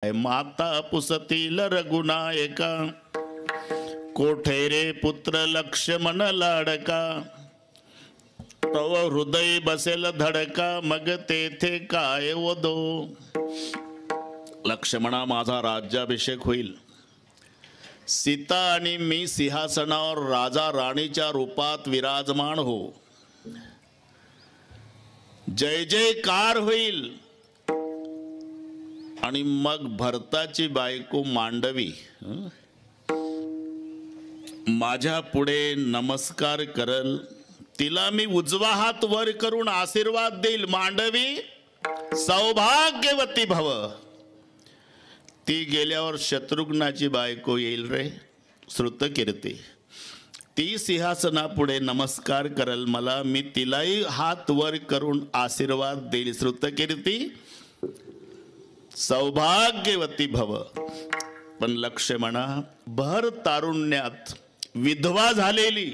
माता पुसतील रघुनायका, कोठे रे पुत्र लक्ष्मण लाडका, तव हृदय बसेल धडका, मग तेथे काय वदो. लक्ष्मणा, माझा राज्याभिषेक होईल. सीता आणि मी सिंहासनावर राजा राणीच्या रूपात विराजमान हो. जय जयकार होईल. आणि मग भरताची बायको मांडवी माझ्या पुढे नमस्कार करल. तिला मी उजवा हात वर करून आशीर्वाद देईल. मांडवी सौभाग्यवती भव. ती गेल्यावर शत्रुघ्नाची बायको येईल रे, श्रुतकीर्ती. ती सिंहासनापुढे नमस्कार करल मला, मी तिलाही हात वर करून आशीर्वाद देईल. श्रुतकीर्ती सौभाग्यवती भव. पण लक्ष्मणा, भर तारुण्यात विधवा झालेली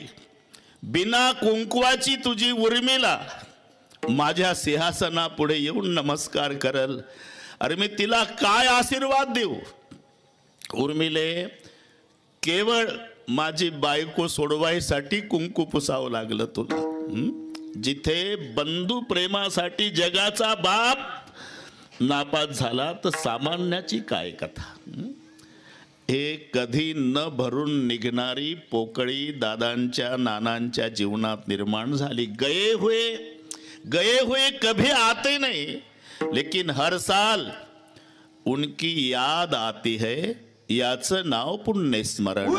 बिना कुंकवाची तुझी उर्मिला माझ्या सिंहासनापुढे येऊन नमस्कार करल. अरे मी तिला काय आशीर्वाद देऊ. उर्मिले, केवळ माझी बायको सोडवायसाठी कुंकू पुसावं लागलं तुला. जिथे बंधू प्रेमासाठी जगाचा बाप नापास झाला, तर सामान्याची काय कथा. हे कधी न भरून निघणारी पोकळी दादांच्या नानांच्या जीवनात निर्माण झाली. गए हुए कभी आते नहीं, लेकिन हर साल उनकी याद आती है. याचं नाव पुण्य स्मरण.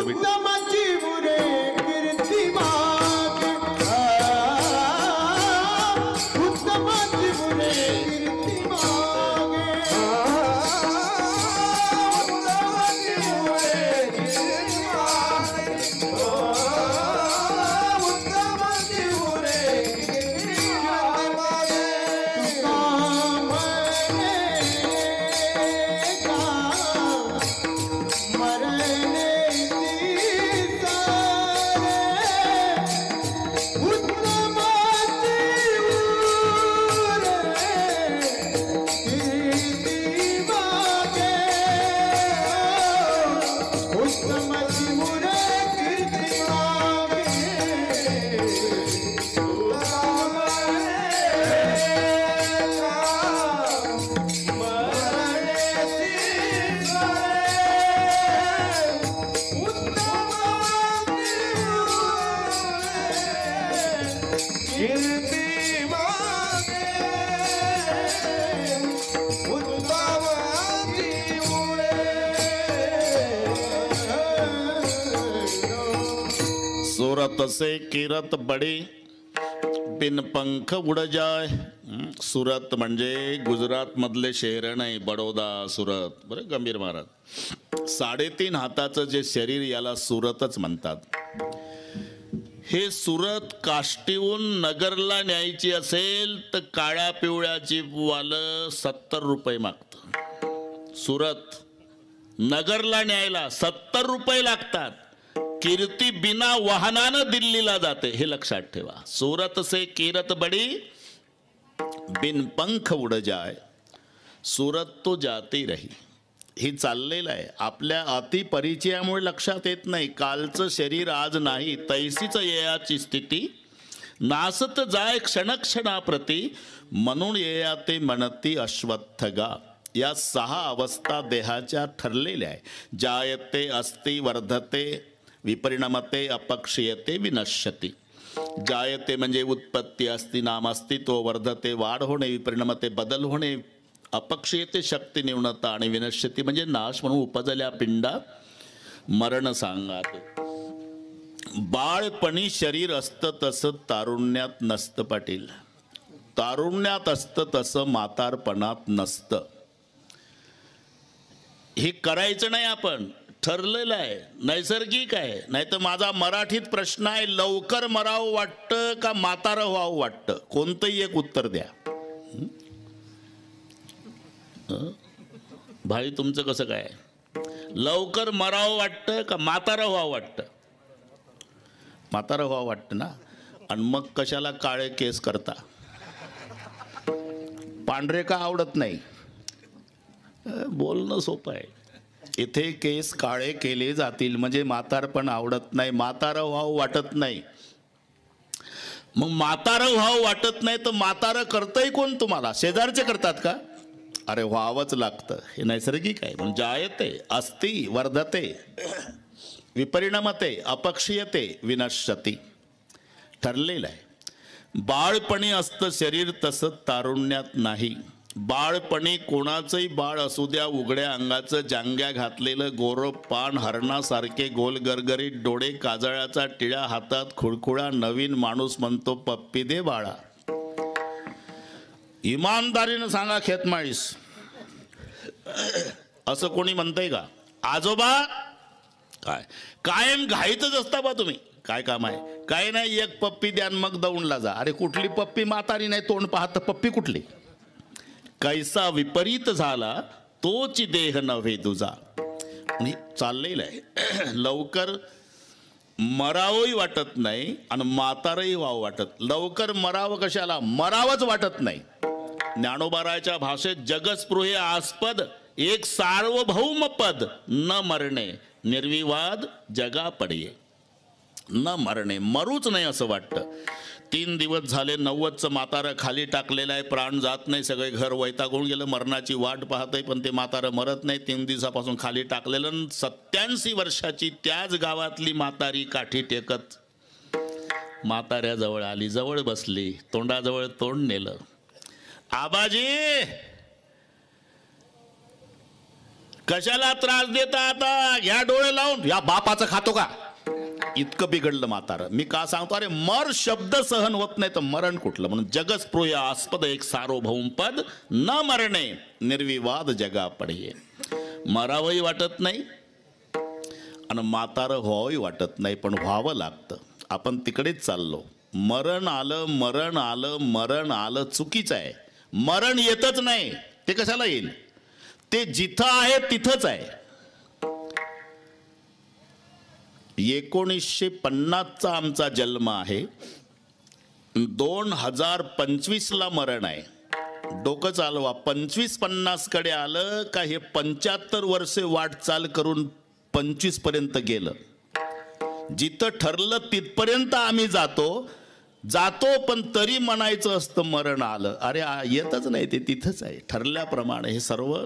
सूरत से किरत बड़ी बिन पंख उड जाय. सुरत म्हणजे गुजरात मधले शहर नाही, बडोदा, सुरत. बरं गंभीर महाराज, 3.5 हाताचं जे शरीर याला सुरतच म्हणतात. हे सुरत काष्टीहून नगरला न्यायची असेल तर काळ्या पिवळ्याची वालं 70 रुपये मागतं. सुरत नगरला न्यायला 70 रुपये लागतात. कीर्ती बिना वाहनानं दिल्लीला जाते, हे लक्षात ठेवा. सूरत से कीरत बड़ी बिन पंख उड जाय, सूरत तो जाती रही. ही चाललेलं आहे. आपल्या अतिपरिचयामुळे लक्षात येत नाही. कालचं शरीर आज नाही, तैसीच येयाची स्थिती. नासत जाय क्षणक्षणाप्रती, म्हणून येयाते म्हणती अश्वत्थगा. या 6 अवस्था देहाच्या ठरलेल्या आहे. जायते, अस्ति, वर्धते, विपरिणमते, अपक्षीयते, विनश्यती. जायते म्हणजे उत्पत्ती, अस्ति नाम अस्तित्व, वर्धते वाढ होणे, विपरिणमते बदल होणे, अपक्षीयते शक्ती न्यूनता, आणि विनश्यती म्हणजे नाश म्हणून उपजल्या पिंडात मरण सांगाते. बाळपणी शरीर असतं तसं तारुण्यात नसतं पाटील. तारुण्यात असतं तसं म्हातारपणात नसतं. हे करायचं नाही आपण, ठरलेलं आहे, नैसर्गिक आहे. नाही तर माझा मराठीत प्रश्न आहे, लवकर मरावं वाटतं का म्हातारं व्हावं वाटतं? कोणतंही एक उत्तर द्या. भाई तुमचं कसं काय? लवकर मरावं वाटतं का म्हातारं व्हावं वाटतं? म्हातारं व्हावं वाटतं ना. आणि मग कशाला काळे केस करता? पांढरे का आवडत नाही? बोलणं सोपं आहे. इथे केस काळे केले जातील म्हणजे म्हातारपण आवडत नाही, म्हातारं व्हावं वाटत नाही. मग म्हातारं व्हावं वाटत नाही तर म्हातारं करतंय कोण तुम्हाला? शेजारचे करतात का? अरे व्हावंच लागतं, हे नैसर्गिक आहे. म्हणजे जायते अस्ति वर्धते विपरिणमते अपक्षीयते विनश्यति, ठरलेलं आहे. बाळपणी असतं शरीर तसं तारुण्यात नाही. बाळपणी कोणाचंही बाळ असू द्या, उघड्या अंगाचं जांग्या घातलेलं गोरं पान, हरणासारखे गोल गरगरीत डोळे, काजळाचा टिळा हातात, खुळखुळा नवीन माणूस म्हणतो पप्पी दे बाळा. इमानदारीनं सांगा खेतमाळीस, असं कोणी म्हणतंय का? आजोबा काय कायम घाईतच असता बा तुम्ही, काय काम आहे? काय नाही, एक पप्पी द्या मग दौंडला जा. अरे कुठली पप्पी? म्हातारी नाही, तोंड पाहत पप्पी कुठली? कैसा विपरीत झाला तोच देह नव्हे तुझा. चाललेलं आहे. लवकर मरावंही वाटत नाही आणि म्हातारही व्हावं वाटत. लवकर मरावं कशाला? मरावंच वाटत नाही. ज्ञानोबाराच्या भाषेत जगस्पृहे आस्पद एक सार्वभौम पद, न मरणे निर्विवाद जगा पडिये. न मरणे, मरूच नाही असं वाटतं. 3 दिवस झाले 90चं म्हातारं खाली टाकलेलं आहे, प्राण जात नाही, सगळे घर वैतागून गेलं, मरणाची वाट पाहतंय, पण ते म्हातारं मरत नाही. 3 दिवसापासून खाली टाकलेलं. 87 वर्षाची त्याच गावातली म्हातारी काठी टेकत म्हाताऱ्याजवळ आली, जवळ बसली, तोंडाजवळ तोंड नेलं. आबाजी कशाला त्रास देता? आता घ्या डोळे लावून. या बापाचं खातो का? इतकं बिघडलं म्हातारं. मी का सांगतो? अरे मर शब्द सहन होत नाही तर मरण कुठलं? म्हणून जगस्पृहे आस्पद एक सार्वभौम पद, न मरणे निर्विवाद जगा पडिये. मरावंही वाटत नाही आणि म्हातारं व्हावंही वाटत नाही, पण व्हावं लागतं. आपण तिकडेच चाललो. मरण आलं, मरण आलं, मरण आलं, चुकीचं आहे. मरण येतच नाही. ते कशाला येईल? ते जिथं आहे तिथंच आहे. 1950चा आमचा जन्म आहे, 2025ला मरण आहे. डोकं चालवा. 25-50 कडे आलं का हे 75 वर्षे वाटचाल करून 25 पर्यंत गेलं. जिथं ठरलं तिथपर्यंत आम्ही जातो, पण तरी म्हणायचं असतं मरण आलं. अरे येतच नाही, ते तिथंच आहे ठरल्याप्रमाणे. हे सर्व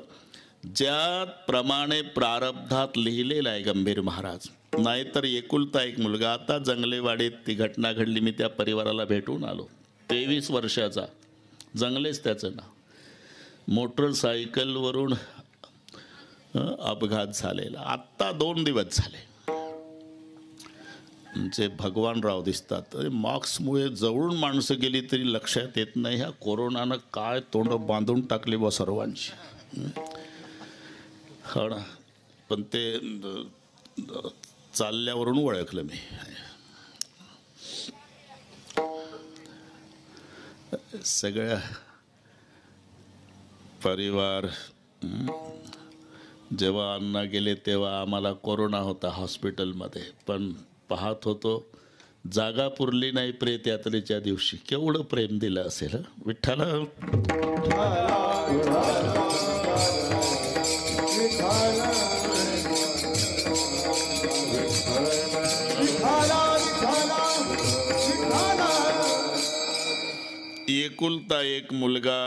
ज्याप्रमाणे प्रारब्धात लिहिलेलं आहे गंभीर महाराज. नाहीतर एकुलता एक मुलगा, आता जंगलेवाडीत ती घटना घडली, मी त्या परिवाराला भेटून आलो. 23 वर्षाचा, जंगलेच त्याचं नाव. मोटरसायकलवरून अपघात झालेला. आत्ता 2 दिवस झाले. जे भगवानराव दिसतात. मार्क्समुळे जवळून माणसं गेली तरी लक्षात येत नाही. ह्या कोरोनानं काय तोंड बांधून टाकली बा सर्वांची. हो ना, पण ते चालल्यावरून ओळखलं मी. सगळ्या परिवार. जेव्हा अण्णा गेले तेव्हा आम्हाला कोरोना होता हॉस्पिटलमध्ये, पण पाहत होतो जागा पुरली नाही प्रेत यात्रेच्या दिवशी. केवढं प्रेम दिलं असेल विठ्ठला. एकुलता एक मुलगा,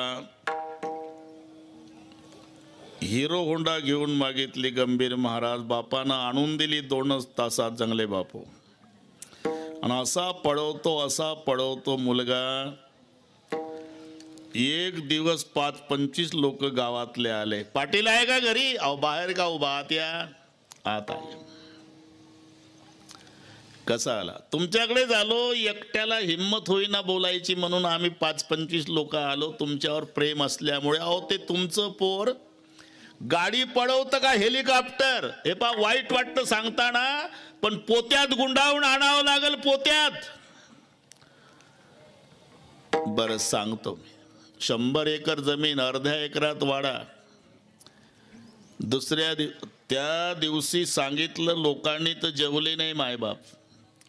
हिरो होंडा घेऊन मागितली गंभीर महाराज. बापानं आणून दिली 2च तासात जंगले बापू. आणि असा पळवतो मुलगा. एक दिवस 5-25 लोक गावातले आले. पाटील आहे का घरी? अहो बाहेर का उभा आहात? या आत आले. कसा आला? तुमच्याकडेच आलो. एकट्याला हिम्मत होईना बोलायची म्हणून आम्ही 5-25 लोक आलो. तुमच्यावर प्रेम असल्यामुळे. अहो ते तुमचं पोर गाडी पळवतं का हेलिकॉप्टर? हे पा वाईट वाटतं सांगताना, पण पोत्यात गुंडाळून आणावं लागल. पोत्यात. बरं सांगतो मी. 100 एकर जमीन, अर्ध्या एकरात वाडा. त्या दिवशी सांगितलं लोकांनी तर जेवले नाही मायबाप.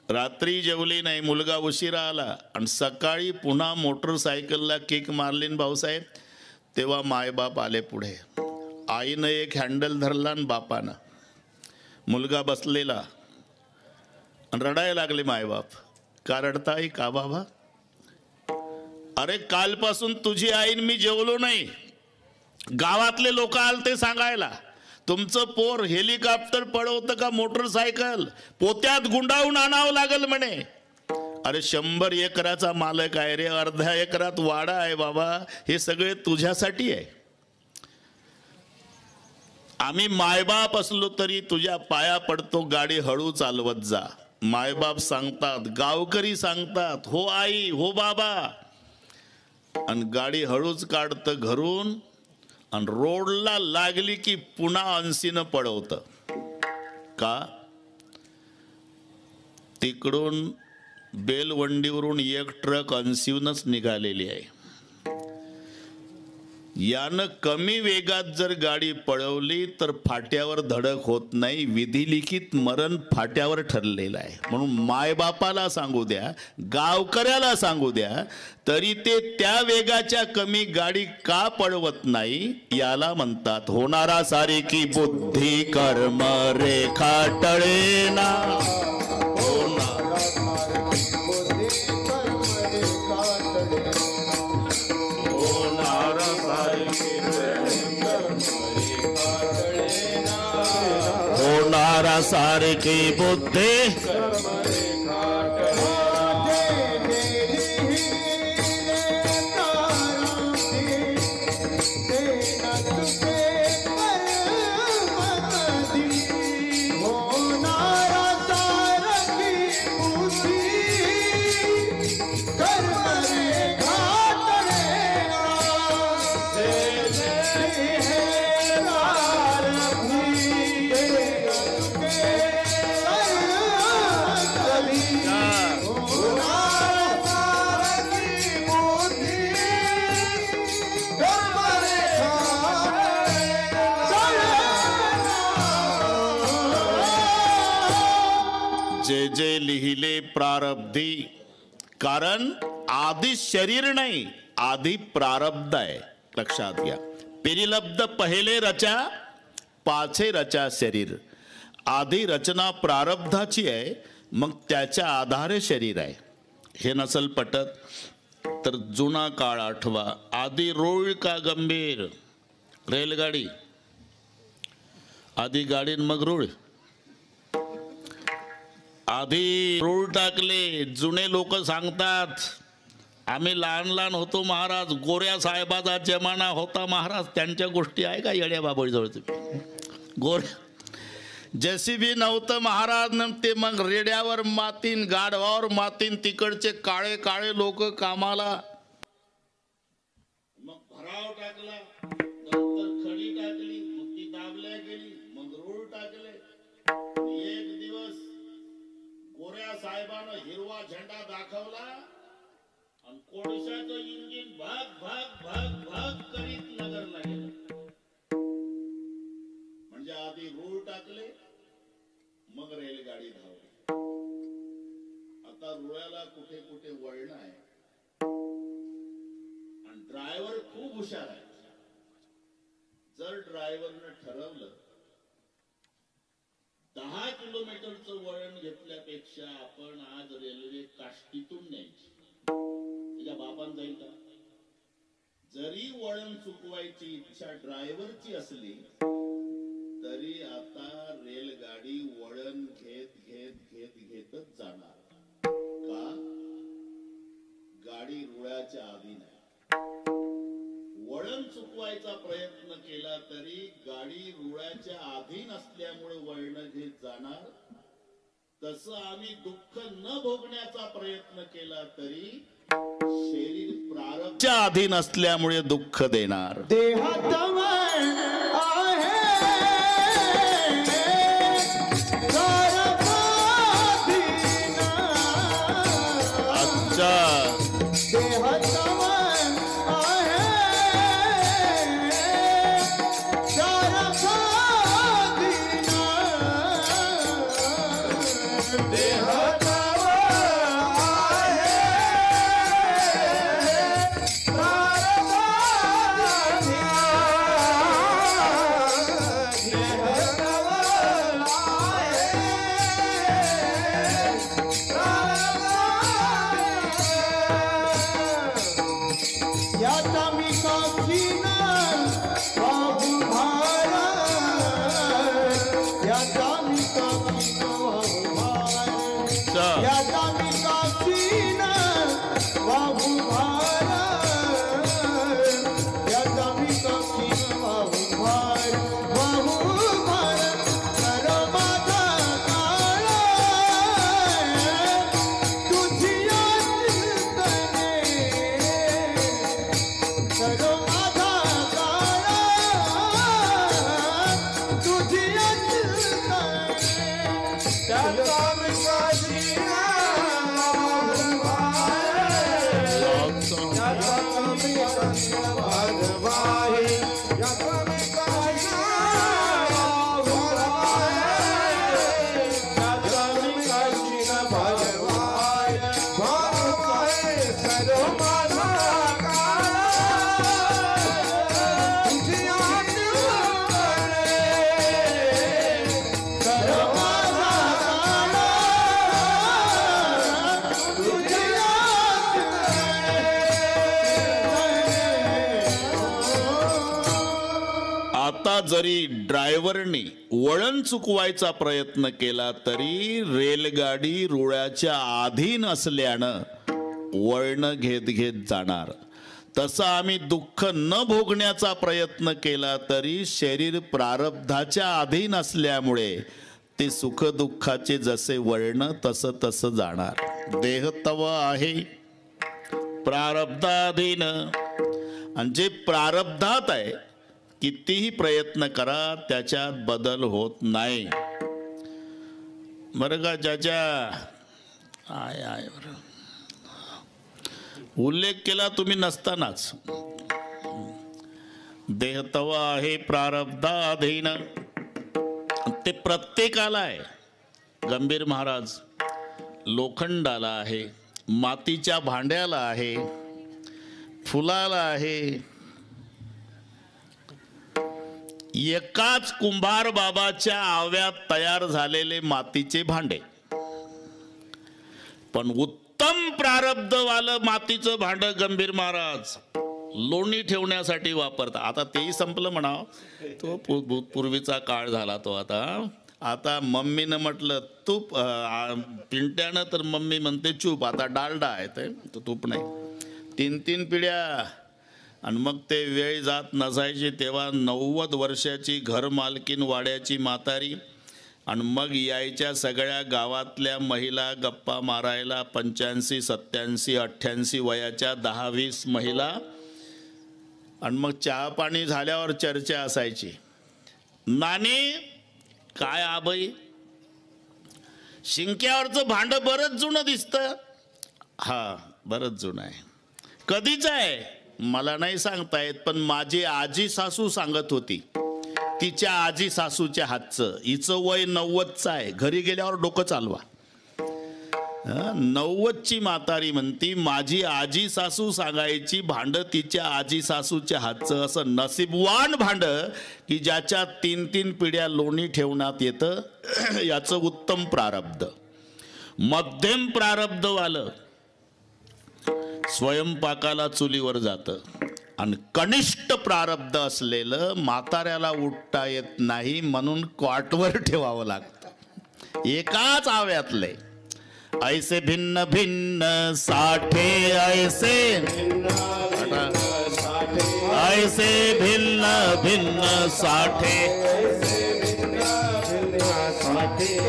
रात्री जेवली नाही, मुलगा उशिरा आला आणि सकाळी पुन्हा मोटरसायकलला किक मारली भाऊसाहेब. तेव्हा मायबाप आले पुढे. आईनं एक हँडल धरला आणि बापानं. मुलगा बसलेला आणि रडायला लागले मायबाप. का रडताय का बाबा? अरे कालपासून तुझी आईन मी जेवलो नाही. गावातले लोक आलते सांगायला तुमचं पोर हेलिकॉप्टर पळवतं का मोटरसायकल, पोत्यात गुंडाळून आणावं लागल म्हणे. अरे 100 एकराचा मालक आहे रे, अर्ध्या एकरात वाडा आहे बाबा, हे सगळे तुझ्यासाठी आहे. आम्ही मायबाप असलो तरी तुझ्या पाया पडतो, गाडी हळू चालवत जा. मायबाप सांगतात, गावकरी सांगतात, हो आई हो बाबा, आणि गाडी हळूच काढतं घरून आणि रोडला लागली की पुन्हा 80 पळवतं. का? तिकडून बेलवंडीवरून एक ट्रक 80नच निघालेली आहे. यानं कमी वेगात जर गाडी पळवली तर फाट्यावर धडक होत नाही, विधिलिखित मरण फाट्यावर ठरलेलं आहे. म्हणून मायबापाला सांगू द्या, गावकऱ्याला सांगू द्या, तरी ते त्या वेगाच्या कमी गाडी का पळवत नाही, याला म्हणतात होणारा सारी की बुद्धी कर्म रेखाटळेना. होणारा सारखी बुद्धी जे जे लिहिले प्रारब्धी. कारण आधी शरीर नाही, आधी प्रारब्ध आहे, लक्षात घ्या. पेरिलब्ध पहिले रचा, पाछे रचा शरीर. आधी रचना प्रारब्धाची आहे, मग त्याच्या आधारे शरीर आहे. हे नसल पटत तर जुना काळ आठवा. आधी रोळ का गंभीर, रेलगाडी आधी गाडी मग रोळ. आधी रूळ टाकले. जुने लोक सांगतात, आम्ही लहान लहान होतो महाराज, गोऱ्या साहेबाचा जमाना होता महाराज. त्यांच्या गोष्टी आहे का येड्या बाबळीजवळ? गोऱ्या जेसीबी नव्हतं महाराज, ते मग रेड्यावर मातीन, गाढवावर मातीन, तिकडचे काळे काळे लोक कामाला. मग भराव टाकला, नंतर खडी टाकली, मग ती दाबल्या गेली, मग रूळ टाकले. एक दिवस गोऱ्या साहेबानं हिरवा झेंडा दाखवला आणि कोळशाचं इंजिन भाग भाग भाग भाग करीत नगरला गेलं. म्हणजे आधी रूळ टाकले, मग रेलगाडी धावली. आता रुळाला कुठे कुठे वळण आहे आणि ड्रायव्हर खूप हुशार आहे. जर ड्रायव्हरनं ठरवलं 10 किलोमीटरचं वळण घेतल्यापेक्षा आपण आज रेल्वे काष्टीतून न्यायची, तुझ्या बापान जाईल का? जरी वळण चुकवायची इच्छा ड्रायव्हरची असली तरी आता रेलगाडी वळण घेत घेत घेत घेतच जाणार. का? गाडी रुळाच्या आधी नाही. वळण चुकवायचा प्रयत्न केला तरी गाडी रुळाच्या आधी नसल्यामुळे वळण घेत जाणार. तसं आम्ही दुःख न भोगण्याचा प्रयत्न केला तरी शरीर प्रारब्धच्या आधी नसल्यामुळे दुःख देणार. देहात आता जरी ड्रायव्हरनी वळण चुकवायचा प्रयत्न केला तरी रेलगाडी रुळाच्या अधीन असल्यानं वळण घेत घेत जाणार. तसं आम्ही दुःख न भोगण्याचा प्रयत्न केला तरी शरीर प्रारब्धाच्या अधीन असल्यामुळे ते सुख दुःखाचे जसे वळण तसं तसं जाणार. देह तव आहे प्रारब्धाधीन, आणि जे प्रारब्धात आहे कितीही प्रयत्न करा त्याच्यात बदल होत नाही. बरं का, ज्याच्या आय बरं उल्लेख केला तुम्ही नसतानाच. देह तव आहे प्रारब्धाधीन, ते प्रत्येकाला आहे. गंभीर महाराज लोखंडाला आहे, मातीच्या भांड्याला आहे, फुलाला आहे. एकाच कुंभार बाबाच्या आव्यात तयार झालेले मातीचे भांडे, पण उत्तम प्रारब्धवालं मातीचं भांड गंभीर महाराज लोणी ठेवण्यासाठी वापरतात. आता तेही संपलं म्हणा, तो पूर्वीचा काळ झाला तो. आता मम्मीनं म्हटलं तूप, पिंट्यानं तर मम्मी म्हणते चूप. आता डालडा आहे ते तूप नाही. 3 पिढ्या. आणि मग ते वेळ जात नसायची तेव्हा 90 वर्षाची घरमालकीन वाड्याची म्हातारी, आणि मग यायच्या सगळ्या गावातल्या महिला गप्पा मारायला. 85, 87, 88 वयाच्या 10-20 महिला. आणि मग चहा पाणी झाल्यावर चर्चा असायची. नानी काय आबाई, शिंक्यावरचं भांड बरंच जुनं दिसतं. हा बरंच जुनं आहे. कधीच आहे मला नाही सांगता येत, पण माझी आजी सासू सांगत होती तिच्या आजी सासूच्या हातचं. हिचं वय 90चं आहे. घरी गेल्यावर डोकं चालवा. 90ची म्हातारी म्हणती माझी आजी सासू सांगायची भांड तिच्या आजी सासूच्या हातचं. असं नसीबवान भांड की ज्याच्या 3 पिढ्या लोणी ठेवण्यात येतं. याचं उत्तम प्रारब्ध. मध्यम प्रारब्धवालं स्वयंपाकाला चुलीवर जातं, आणि कनिष्ठ प्रारब्ध असलेलं म्हाताऱ्याला उठता येत नाही म्हणून कॉटवर ठेवावं लागतं. एकाच आव्यातले ऐसे भिन्न भिन्न साठे, ऐसे ऐसे भिन्न भिन्न साठे,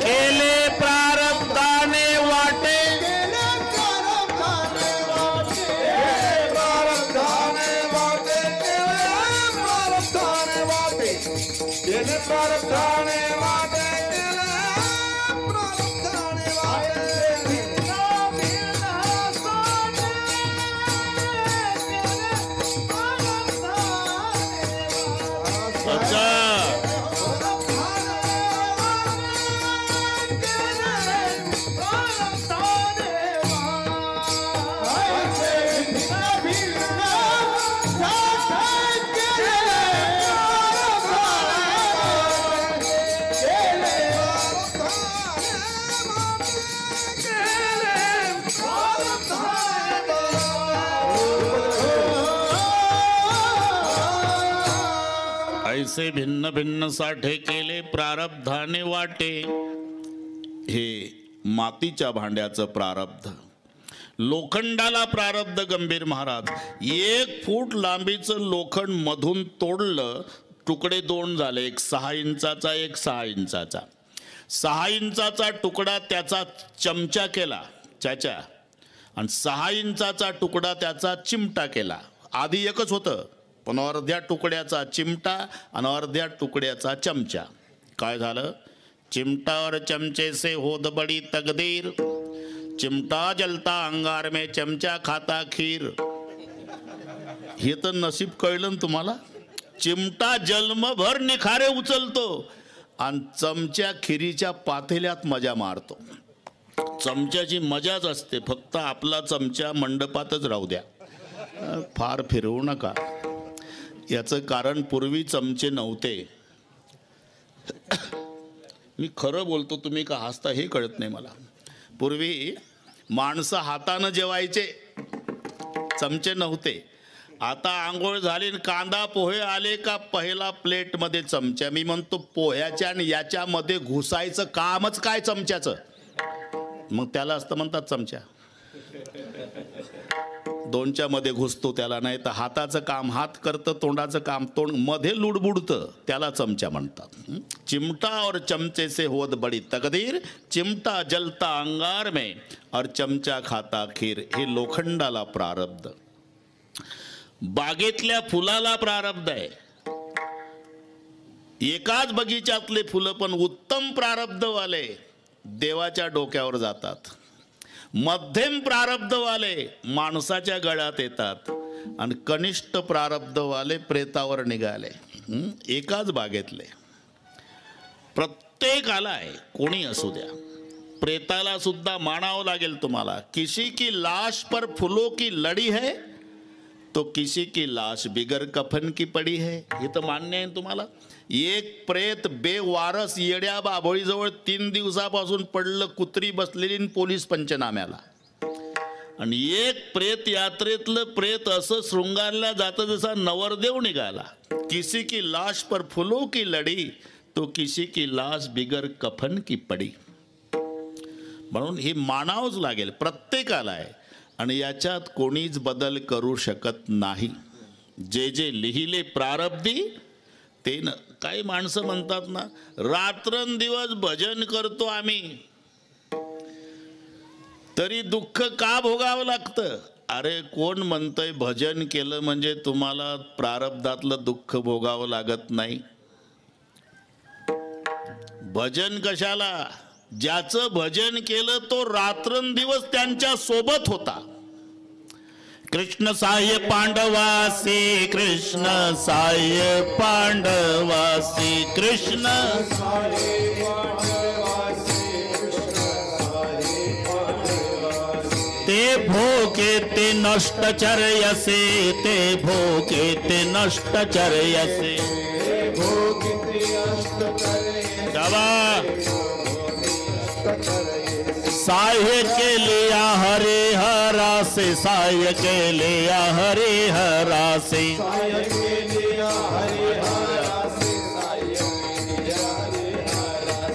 केले प्रारब्धाने वाटे. ऐसे भिन्न भिन्न साठे केले प्रारब्धाने वाटे. हे मातीच्या भांड्याचं प्रारब्ध. लोखंडाला प्रारब्ध गंभीर महाराज. 1 फूट लांबीचं लोखंड मधून तोडलं, तुकडे 2 झाले. एक 6 इंचाचा, एक 6 इंचाचा. 6 इंचाचा तुकडा त्याचा चमचा केला चाचा, आणि 6 इंचाचा तुकडा त्याचा चिमटा केला. आधी एकच होतं, पण अर्ध्या तुकड्याचा चिमटा आणि अर्ध्या तुकड्याचा चमचा. काय झालं? चिमटा और चमचे से होद बड़ी तकदीर, चिमटा जलता अंगार में चमचा खाता खीर. हे तर नशीब कळलं ना तुम्हाला. चिमटा जन्मभर निखारे उचलतो आणि चमच्या खिरीच्या पातेल्यात मजा मारतो. चमच्याची मजाच असते, फक्त आपला चमचा मंडपातच राहू द्या, फार फिरवू नका. याचं कारण पूर्वी चमचे नव्हते. मी खरं बोलतो, तुम्ही का हसता हे कळत नाही मला. पूर्वी माणसं हातानं जेवायचे, चमचे नव्हते. आता आंघोळ झाली आणि कांदा पोहे आले का पहिला प्लेटमध्ये चमचा. मी म्हणतो पोह्याच्या आणि याच्यामध्ये घुसायचं कामच काय चमच्याचं, मग त्याला असतं म्हणतात चमचा. दोनच्या मध्ये घुसतो त्याला, नाही तर हाताचं काम हात करतं, तोंडाचं काम तोंड, मध्ये लुडबुडतं, त्याला चमचा म्हणतात. चिमटा और चमचे से होद बड़ी तकदीर, चिमटा जलता अंगार में और चमचा खाता खीर. हे लोखंडाला प्रारब्ध. बागेतल्या फुलाला प्रारब्ध आहे. एकाच बगीच्यातले फुलं पण उत्तम प्रारब्धवाले देवाच्या डोक्यावर जातात, मध्यम प्रारब्धवाले माणसाच्या गळ्यात येतात आणि कनिष्ठ प्रारब्धवाले प्रेतावर निघाले. एकाच बागेतले. प्रत्येकाला आहे, कोणी असू द्या. प्रेताला सुद्धा मानावं लागेल तुम्हाला. किसी की लाश पर फूलों की लड़ी है तो किसी की लाश बिगर कफन की पडी है. हे तर मान्य आहे तुम्हाला. एक प्रेत बेवारस येड्या बाभोळीजवळ 3 दिवसापासून पडलं, कुत्री बसलेली पोलीस पंचनाम्याला. आणि एक प्रेत यात्रेतलं प्रेत असं शृंगारला जातं जसा नवरदेव निघाला. किसी की लाश पर फुलों की लड़ी तो किसी की लाश बिगर कफन की पडी. म्हणून हे मानावंच लागेल, प्रत्येकाला आहे. आणि याच्यात कोणीच बदल करू शकत नाही. जे जे लिहिले प्रारब्धी ते न. काही माणसं म्हणतात ना, रात्रंदिवस भजन करतो आम्ही तरी दुःख का भोगावं लागतं. अरे कोण म्हणतंय भजन केलं म्हणजे तुम्हाला प्रारब्धातलं दुःख भोगावं लागत नाही. भजन कशाला? ज्याचं भजन केलं तो रात्रंदिवस त्यांच्या सोबत होता. कृष्ण साह्य पांडवासी, कृष्ण साह्य पांडवासी, कृष्ण ते भोके ते नष्टचर्यसे, ते भोके ते नष्टचर्यसे. साह्य के लिया हरे हरा से, साह्य के लिया हरे हरा से.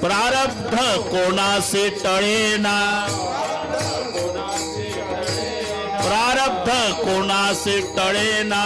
प्रारब्ध कोणासे टळेना, प्रारब्ध कोणासे टळेना.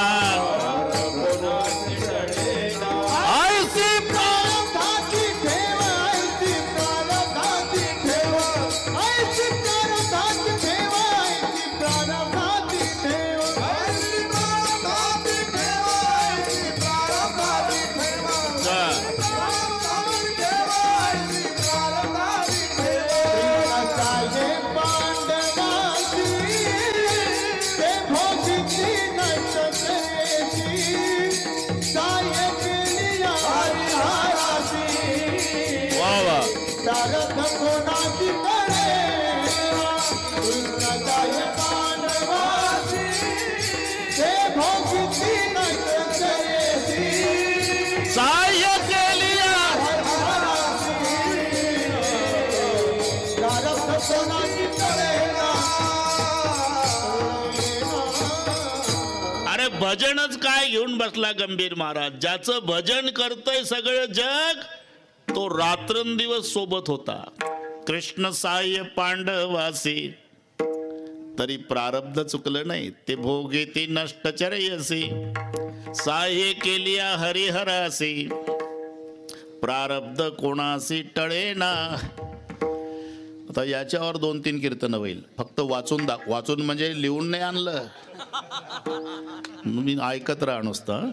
अरे भजनच काय घेऊन बसला गंभीर महाराज. ज्याचं भजन करतय सगळं जग तो रात्रंदिवस सोबत होता. कृष्ण साह्य पांडवासी, तरी प्रारब्ध चुकलं नाही. ते भोगे ती नष्टचर्यसी, साह्य केलिया हरिहरासी. प्रारब्ध कोणासी टळेना. आता याच्यावर 2-3 कीर्तन होईल. फक्त वाचून म्हणजे लिहून नाही आणलं, मी ऐकत राहा नुसतं.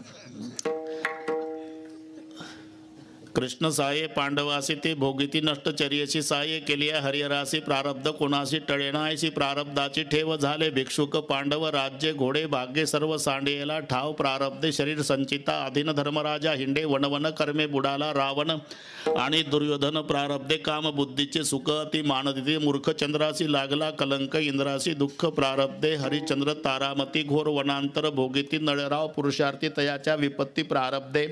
कृष्ण सहाय्य पांडवासी ते भोगिती नष्टचर्यशी सहाय्य केली हरिहरासी प्रारब्ध कोणासी टळेनायसी प्रारब्धाची ठेव झाले भिक्षुक पांडव राज्य घोडे भाग्य सर्व सांडेला ठाव प्रारब्धे शरीर संचिता अधीन धर्मराजा हिंडे वनवन कर्मे बुडाला रावण आणि दुर्योधन प्रारब्धे काम बुद्धीचे सुख अति मानदिती मूर्ख चंद्रासी लागला कलंक इंद्रासी दुःख प्रारब्धे हरिचंद्र तारामती घोर वनांतर भोगिती नळराव पुरुषार्थी तयाच्या विपत्ती प्रारब्धे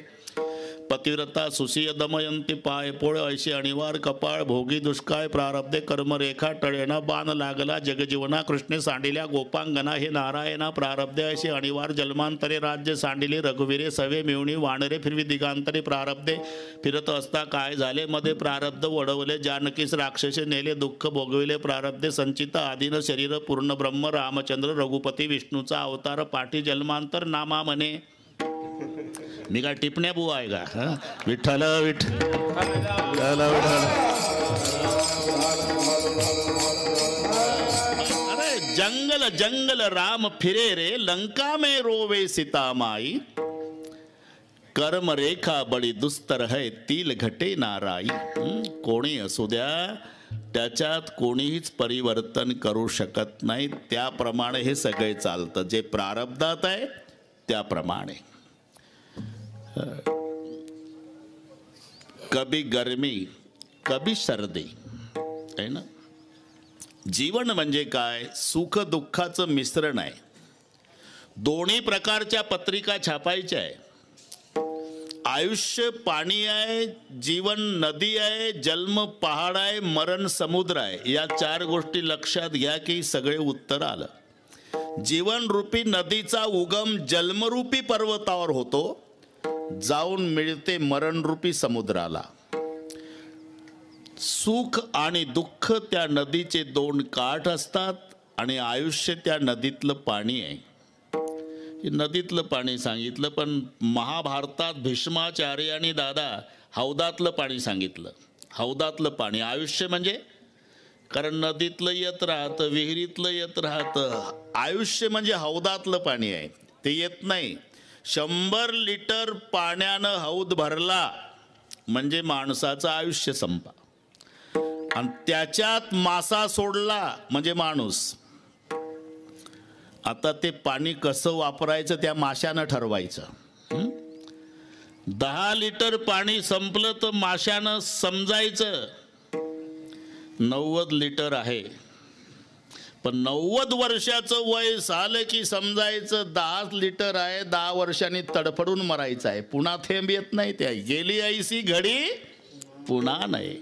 पतिव्रता सुसिय दमयंती पाय पोळ ऐशी अणिवार कपाळ भोगी दुष्काळ प्रारब्धे कर्मरेखा टळेना बाण लागला जगजीवना कृष्णे सांडिल्या गोपांगना हे नारायणा प्रारब्धे ऐशी अणिवार जन्मांतरे राज्य सांडिले रघुवीरे सवे मिळवणी वानरे फिरवी दिगांतरे प्रारब्धे फिरत असता काय झाले मध्ये प्रारब्ध वडवले जानकीस राक्षसे नेले दुःख भोगविले प्रारब्धे संचिता आदिन शरीर पूर्ण ब्रह्म रामचंद्र रघुपती विष्णूचा अवतार पाठी जन्मांतर नामा म्हणे मी काय टिपण्या बुवा आहे का विठ्ठल विठ्ठल अरे जंगल जंगल राम फिरे रे लंका में रोवे सीता माई कर्म रेखा बडी दुस्तर है तिल घटे नाराई कोणी असू द्या त्याच्यात कोणीच परिवर्तन करू शकत नाही त्याप्रमाणे हे सगळे चालतं जे प्रारब्धात आहे त्याप्रमाणे कभी गर्मी कभी सर्दी आहे ना जीवन म्हणजे काय सुख दुःखाचं मिश्रण आहे दोन्ही प्रकारच्या पत्रिका छापायच्या आहे आयुष्य पाणी आहे जीवन नदी आहे जन्म पहाड आहे मरण समुद्र आहे या चार गोष्टी लक्षात घ्या की सगळे उत्तर आलं जीवन रूपी नदीचा उगम जन्मरूपी पर्वतावर होतो जाऊन मिळते मरणरूपी समुद्राला सुख आणि दुःख त्या नदीचे दोन काठ असतात आणि आयुष्य त्या नदीतलं पाणी आहे हे नदीतलं पाणी सांगितलं पण महाभारतात भीष्माचार्याने दादा हौदातलं पाणी सांगितलं हौदातलं पाणी आयुष्य म्हणजे कारण नदीतलं येत राहतं विहिरीतलं येत राहतं आयुष्य म्हणजे हौदातलं पाणी आहे ते येत नाही 100 लिटर पाण्यानं हौद भरला म्हणजे माणसाचं आयुष्य संपा आणि त्याच्यात मासा सोडला म्हणजे माणूस आता ते पाणी कसं वापरायचं त्या माशानं ठरवायचं 10 लिटर पाणी संपलं तर माशानं समजायचं 90 लिटर आहे पण 90 वर्षाचं वय झालं की समजायचं 10 लिटर आहे 10 वर्षांनी तडफडून मरायचं आहे पुन्हा थेंब येत नाही त्या गेली ऐसी घडी पुन्हा नाही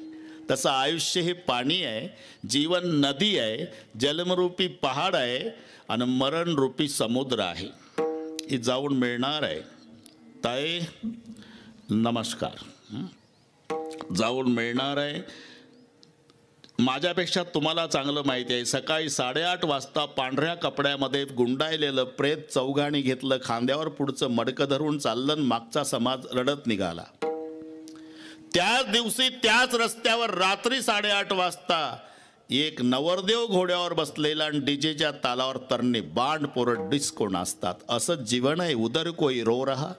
तसं आयुष्य हे पाणी आहे जीवन नदी आहे जन्मरूपी पहाड आहे आणि मरणरूपी समुद्र आहे हे जाऊन मिळणार आहे ताई नमस्कार जाऊन मिळणार आहे माझ्यापेक्षा तुम्हाला चांगलं माहिती आहे सकाळी 8:30 वाजता पांढऱ्या कपड्यामध्ये गुंडाळलेलं प्रेत चौघाणी घेतलं खांद्यावर पुढचं मडकं धरून चाललं मागचा समाज रडत निघाला त्याच दिवशी त्याच रस्त्यावर रात्री 8:30 वाजता एक नवरदेव घोड्यावर बसलेला आणि डीजेच्या तालावर तरणे बांड पोरं डिस्को नाचतात असं जीवन आहे उधर कोई रो रहा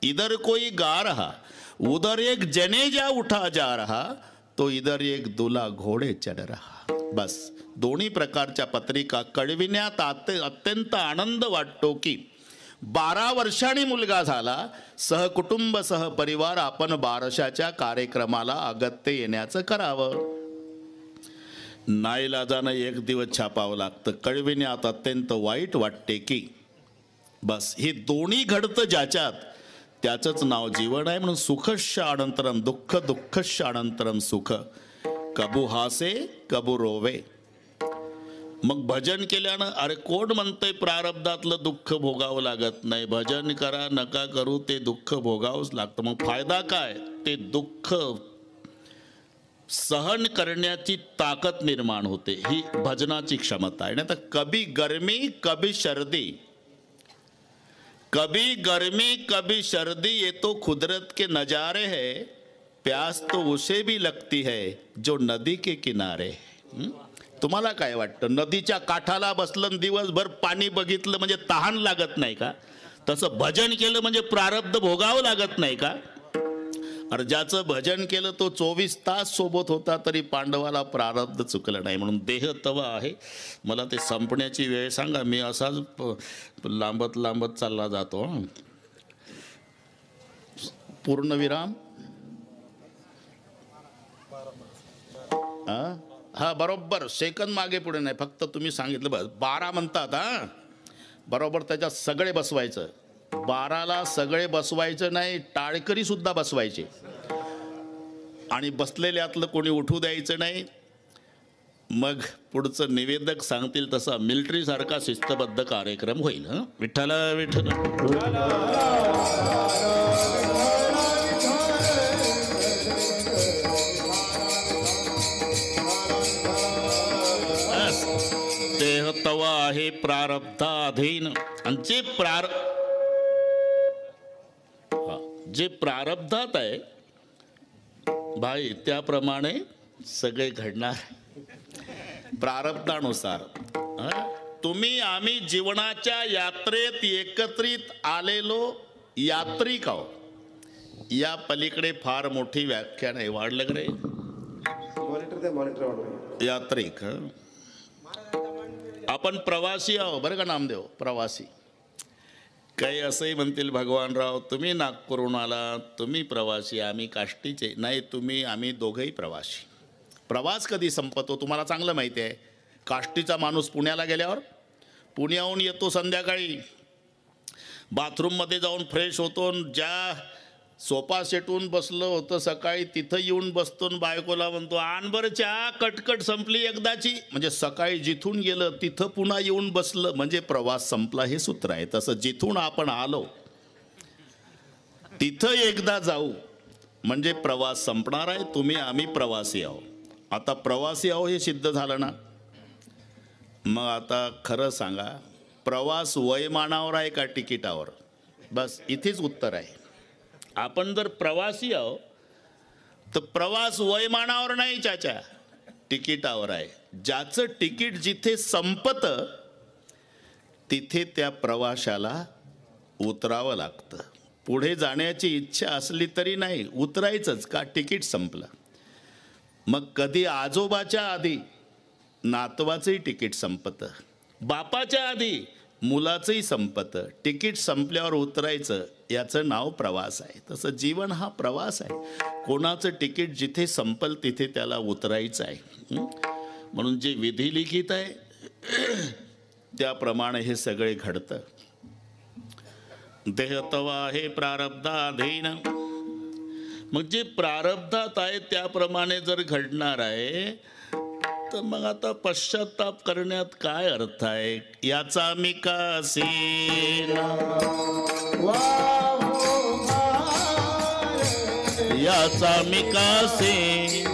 इधर कोई गा रहा उधर एक जनेजा उठा जा रहा तो इधर एक दुला घोडे चढ रहा बस दोन्ही प्रकारच्या पत्रिका कळविण्यात अत्यंत आनंद वाटतो की 12 वर्षांनी मुलगा झाला सहकुटुंब सहपरिवार आपण बारशाच्या कार्यक्रमाला अगत्य येण्याचं करावं नाईलाजानं एक दिवस छापावं लागतं कळविण्यात अत्यंत वाईट वाटते की बस हे दोन्ही घडतं ज्याच्यात त्याचंच नाव जीवन आहे म्हणून सुखस्य अनंतरम दुःख दुःखस्य अनंतरम सुख कबू हासे कबू रोवे मग भजन केल्यानं अरे कोण म्हणतंय प्रारब्धातलं दुःख भोगावं लागत नाही भजन करा नका करू ते दुःख भोगावंच लागतं मग फायदा काय ते दुःख सहन करण्याची ताकद निर्माण होते ही भजनाची क्षमता आहे नाही तर कभी गर्मी कभी सर्दी कभी गर्मी कभी सर्दी ये तो कुदरत के नज़ारे है प्यास तो उसे भी लगती है जो नदी के किनारे तुम्हाला काय वाटतं नदीच्या काठाला बसलं दिवसभर पाणी बघितलं म्हणजे तहान लागत नाही का तसं भजन केलं म्हणजे प्रारब्ध भोगावं लागत नाही का अरे ज्याचं भजन केलं तो 24 तास सोबत होता तरी पांडवाला प्रारब्ध चुकलं नाही. म्हणून देह तवा आहे. मला ते संपण्याची वेळ सांगा, मी असाच लांबत लांबत चालला जातो. पूर्णविराम. हा बरोबर, सेकंद मागे पुढे नाही, फक्त तुम्ही सांगितलं बस. 12 म्हणतात. हा बरोबर, त्याच्यात सगळे बसवायचं. 12ला सगळे बसवायचं नाही, टाळकरी सुद्धा बसवायचे. आणि बसलेल्यातलं कोणी उठू द्यायचं नाही. मग पुढचं निवेदक सांगतील तसा मिलिटरी सारखा शिस्तबद्ध कार्यक्रम होईल. विठ्ठल विठ्ठल. देह तवा आहे प्रारब्धाधीन. आणि जे प्रारब्धात आहे भाई त्याप्रमाणे सगळे घडणार. प्रारब्धानुसार. तुम्ही आम्ही जीवनाच्या यात्रेत एकत्रित आलेलो यात्रिक आहो. या पलीकडे फार मोठी व्याख्या नाही. वाढलं का रे यात्रिक? आपण प्रवासी आहो बरं का नामदेव, प्रवासी. काही असंही म्हणतील भगवानराव तुम्ही नागपूरहून आला, तुम्ही प्रवासी, आम्ही काष्टीचे. नाही, तुम्ही आम्ही दोघंही प्रवासी. प्रवास कधी संपतो तुम्हाला चांगलं माहिती आहे. काष्टीचा माणूस पुण्याला गेल्यावर, पुण्याहून येतो संध्याकाळी, बाथरूममध्ये जाऊन फ्रेश होतो, ज्या सोफा सेटून बसलं होतं सकाळी तिथं येऊन बसतो, बायकोला म्हणतो आण बरं चहा, कटकट संपली एकदाची. म्हणजे सकाळी जिथून गेलं तिथं पुन्हा येऊन बसलं म्हणजे प्रवास संपला, हे सूत्र आहे. तसं जिथून आपण आलो तिथं एकदा जाऊ म्हणजे प्रवास संपणार आहे. तुम्ही आम्ही प्रवासी आहो. आता प्रवासी आहो हे सिद्ध झालं ना. मग आता खरं सांगा, प्रवास वयमानावर आहे का तिकिटावर? बस इथेच उत्तर आहे. आपण जर प्रवासी आहो तर प्रवास वयमानावर नाही चाचा, तिकिटावर आहे. ज्याचं तिकीट जिथे संपतं तिथे त्या प्रवाशाला उतरावं लागतं. पुढे जाण्याची इच्छा असली तरी नाही, उतरायचंच का, तिकीट संपलं. मग कधी आजोबाच्या आधी नातवाचंही तिकीट संपतं, बापाच्या आधी मुलाचंही संपतं. तिकीट संपल्यावर उतरायचं, याचं नाव प्रवास आहे. तसं जीवन हा प्रवास आहे. कोणाचं तिकीट जिथे संपल तिथे त्याला उतरायचं आहे. म्हणून जे विधी लिखित आहे त्याप्रमाणे हे सगळे घडतं. देह तवा आहे प्रारब्धाधीन. मग जे प्रारब्धात आहे त्याप्रमाणे जर घडणार आहे तर मग आता पश्चाताप करण्यात काय अर्थ आहे? याचा मी कासीन, याचा मी कासीन,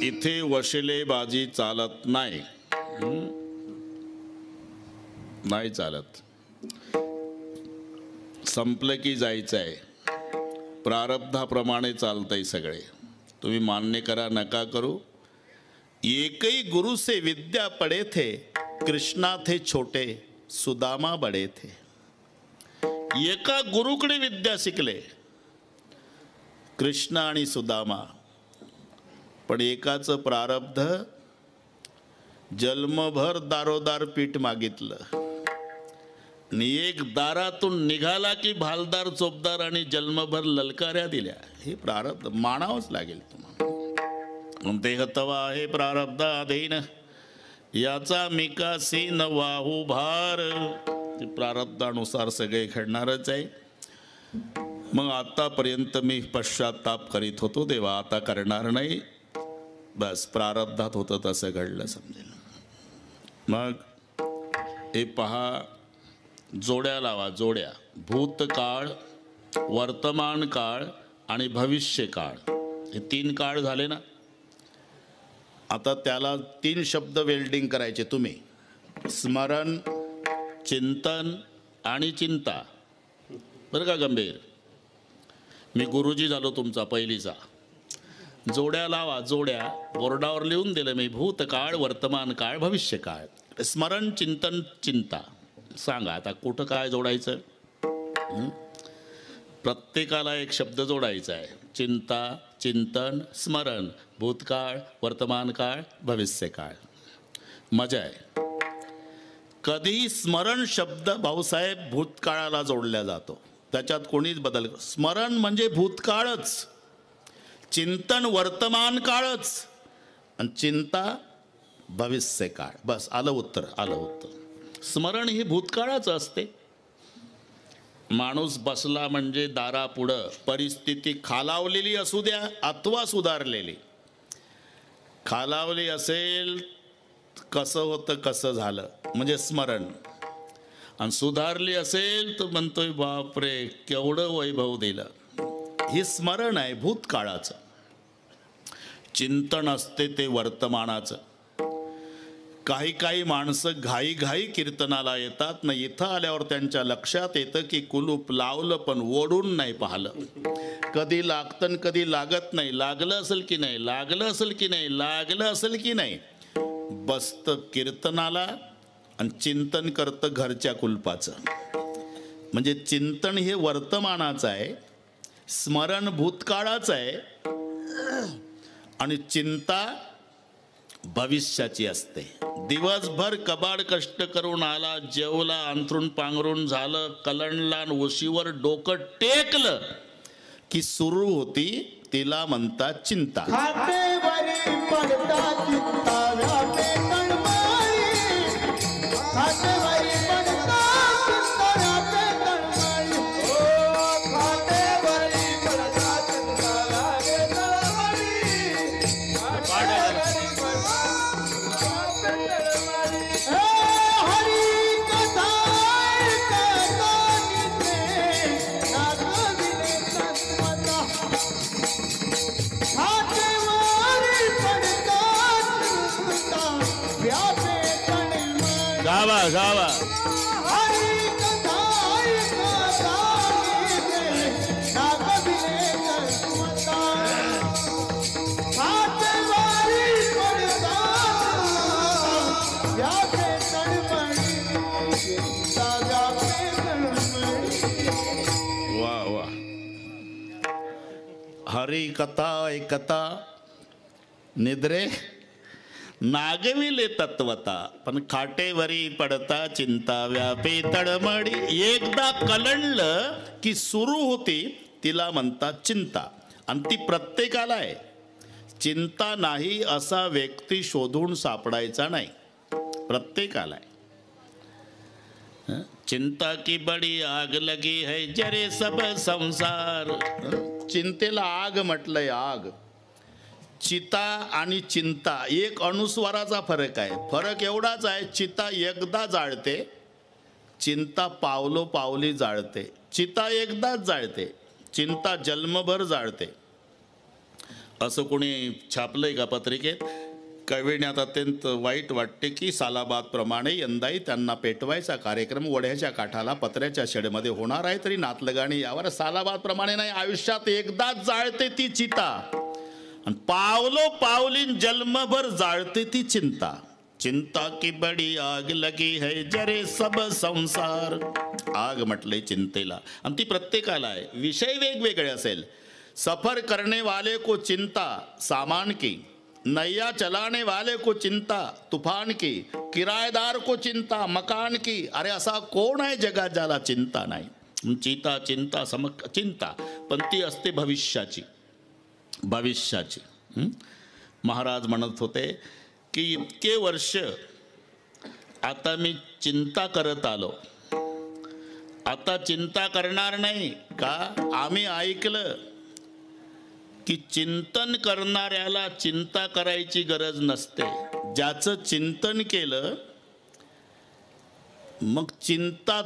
इथे वशिलेबाजी चालत नाही. नाही चालत. संपलं की जायचं आहे. प्रारब्धाप्रमाणे चालतंय सगळे. तुम्ही मान्य करा नका करू. एकही गुरु से विद्या पढ़े थे, कृष्णा थे छोटे, सुदामा बड़े थे. एका गुरुकडे विद्या शिकले कृष्ण आणि सुदामा. पण एकाचं प्रारब्ध जन्मभर दारोदार पीठ मागितलं आणि एक दारातून निघाला की भालदार चोपदार आणि जन्मभर ललकाऱ्या दिल्या. हे प्रारब्ध मानावंच लागेल तुम्हाला. देह तवा आहे प्रारब्धाधीन, याचा मिकासीन वाहू भार. प्रारब्धानुसार सगळे घडणारच आहे. मग आतापर्यंत मी पश्चाताप करीत होतो देवा, आता करणार नाही. बस प्रारब्धात होतं तसं घडलं समजेल. मग हे पहा, जोड्या लावा, जोड्या. भूतकाळ, वर्तमान काळ आणि भविष्य काळ, हे 3 काळ झाले ना. आता त्याला 3 शब्द वेल्डिंग करायचे तुम्ही. स्मरण, चिंतन आणि चिंता. बरं का गंभीर, मी गुरुजी झालो तुमचा पहिलीचा. जोड्या लावा, जोड्या. बोर्डावर लिहून दिलं मी, भूतकाळ, वर्तमान काळ, भविष्य काळ. स्मरण, चिंतन, चिंता. सांगा आता कुठं काय जोडायचं. प्रत्येकाला एक शब्द जोडायचा आहे. चिंता, चिंतन, स्मरण, भूतकाळ, वर्तमान काळ, भविष्य काळ. मजा आहे. कधी स्मरण शब्द भाऊसाहेब भूतकाळाला जोडला जातो, त्याच्यात कोणीच बदल. स्मरण म्हणजे भूतकाळच, चिंतन वर्तमान काळच, आणि चिंता भविष्य काळ. बस आलं उत्तर, आलं उत्तर. स्मरण ही भूतकाळाचं असते. माणूस बसला म्हणजे दारापुढं परिस्थिती खालावलेली असू द्या अथवा सुधारलेली. खालावली असेल, कसं होतं कसं झालं म्हणजे स्मरण, आणि सुधारली असेल तर म्हणतोय बापरे केवढं वैभव दिलं. हे स्मरण आहे भूतकाळाचं. चिंतन असते ते वर्तमानाचं. काही काही माणसं घाई घाई कीर्तनाला येतात ना, इथं आल्यावर त्यांच्या लक्षात येतं की कुलूप लावलं पण ओढून नाही पाहिलं. कधी लागतं कधी लागत नाही. लागलं असेल की नाही, लागलं असेल की नाही, लागलं असेल की नाही. बसतं कीर्तनाला आणि चिंतन करतं घरच्या कुलपाचं. म्हणजे चिंतन हे वर्तमानाचं आहे, स्मरण भूतकाळाचं आहे, आणि चिंता भविष्याची असते. दिवसभर कबाड कष्ट करून आला, जेवला, अंथरून पांघरून झालं, कलंडला, उशीवर डोकं टेकलं की सुरू होती, तिला म्हणतात चिंता. गावा गावा. वा वा. हरी कथा ऐकता निद्रे नागविले तत्वता, पण खाटेवरी पडता चिंता व्यापे तडमडी. एकदा कलंडलं की सुरू होती, तिला म्हणतात चिंता. आणि ती प्रत्येकाला आहे. चिंता नाही असा व्यक्ती शोधून सापडायचा नाही, प्रत्येकाला आहे. चिंता की बडी आग लगी है जरे सब संसार. चिंतेला आग म्हटलंय, आग. चिता आणि चिंता एक अनुस्वाराचा फरक आहे. फरक एवढाच आहे, चिता एकदा जाळते, चिंता पावलो पावली जाळते. चिता एकदाच जाळते, चिंता जन्मभर जाळते. असं कोणी छापलंय का पत्रिकेत? कळविण्यात अत्यंत वाईट वाटते की सालाबादप्रमाणे यंदाही त्यांना पेटवायचा कार्यक्रम वड्याच्या काठाला पत्र्याच्या शेडमध्ये होणार आहे, तरी नातलगाणी यावर. सालाबादप्रमाणे नाही, आयुष्यात एकदाच जाळते ती चिता, आणि पावलो पावलीन जन्मभर जाळते ती चिंता. चिंता की बडी आग लगी है जरे सब संसार. आग म्हटले चिंतेला, आणि ती प्रत्येकाला आहे. विषय वेगवेगळे असेल. सफर करने वाले को चिंता सामान की, नैया चलाने वाले को चिंता तूफान की, किराएदार को चिंता मकान की. अरे असा कोण आहे जगात ज्याला चिंता नाही? चिंता चिंता चिंता, पण ती असते भविष्याची. भविष्याची. महाराज म्हणत होते की इतके वर्ष आता मी चिंता करत आलो, आता चिंता करणार नाही का? आम्ही ऐकलं की चिंतन करणाऱ्याला चिंता करायची गरज नसते. ज्याचं चिंतन केलं मग चिंता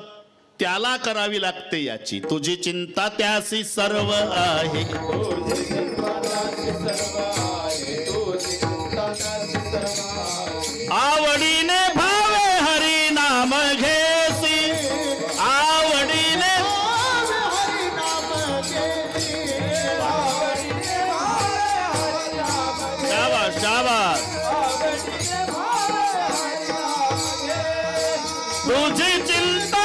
त्याला करावी लागते याची. तुझी चिंता त्यासी सर्व आहे. आवडीने भावे हरी नाम घेसी. आवडीने शाबास शाबास. तुझी चिंता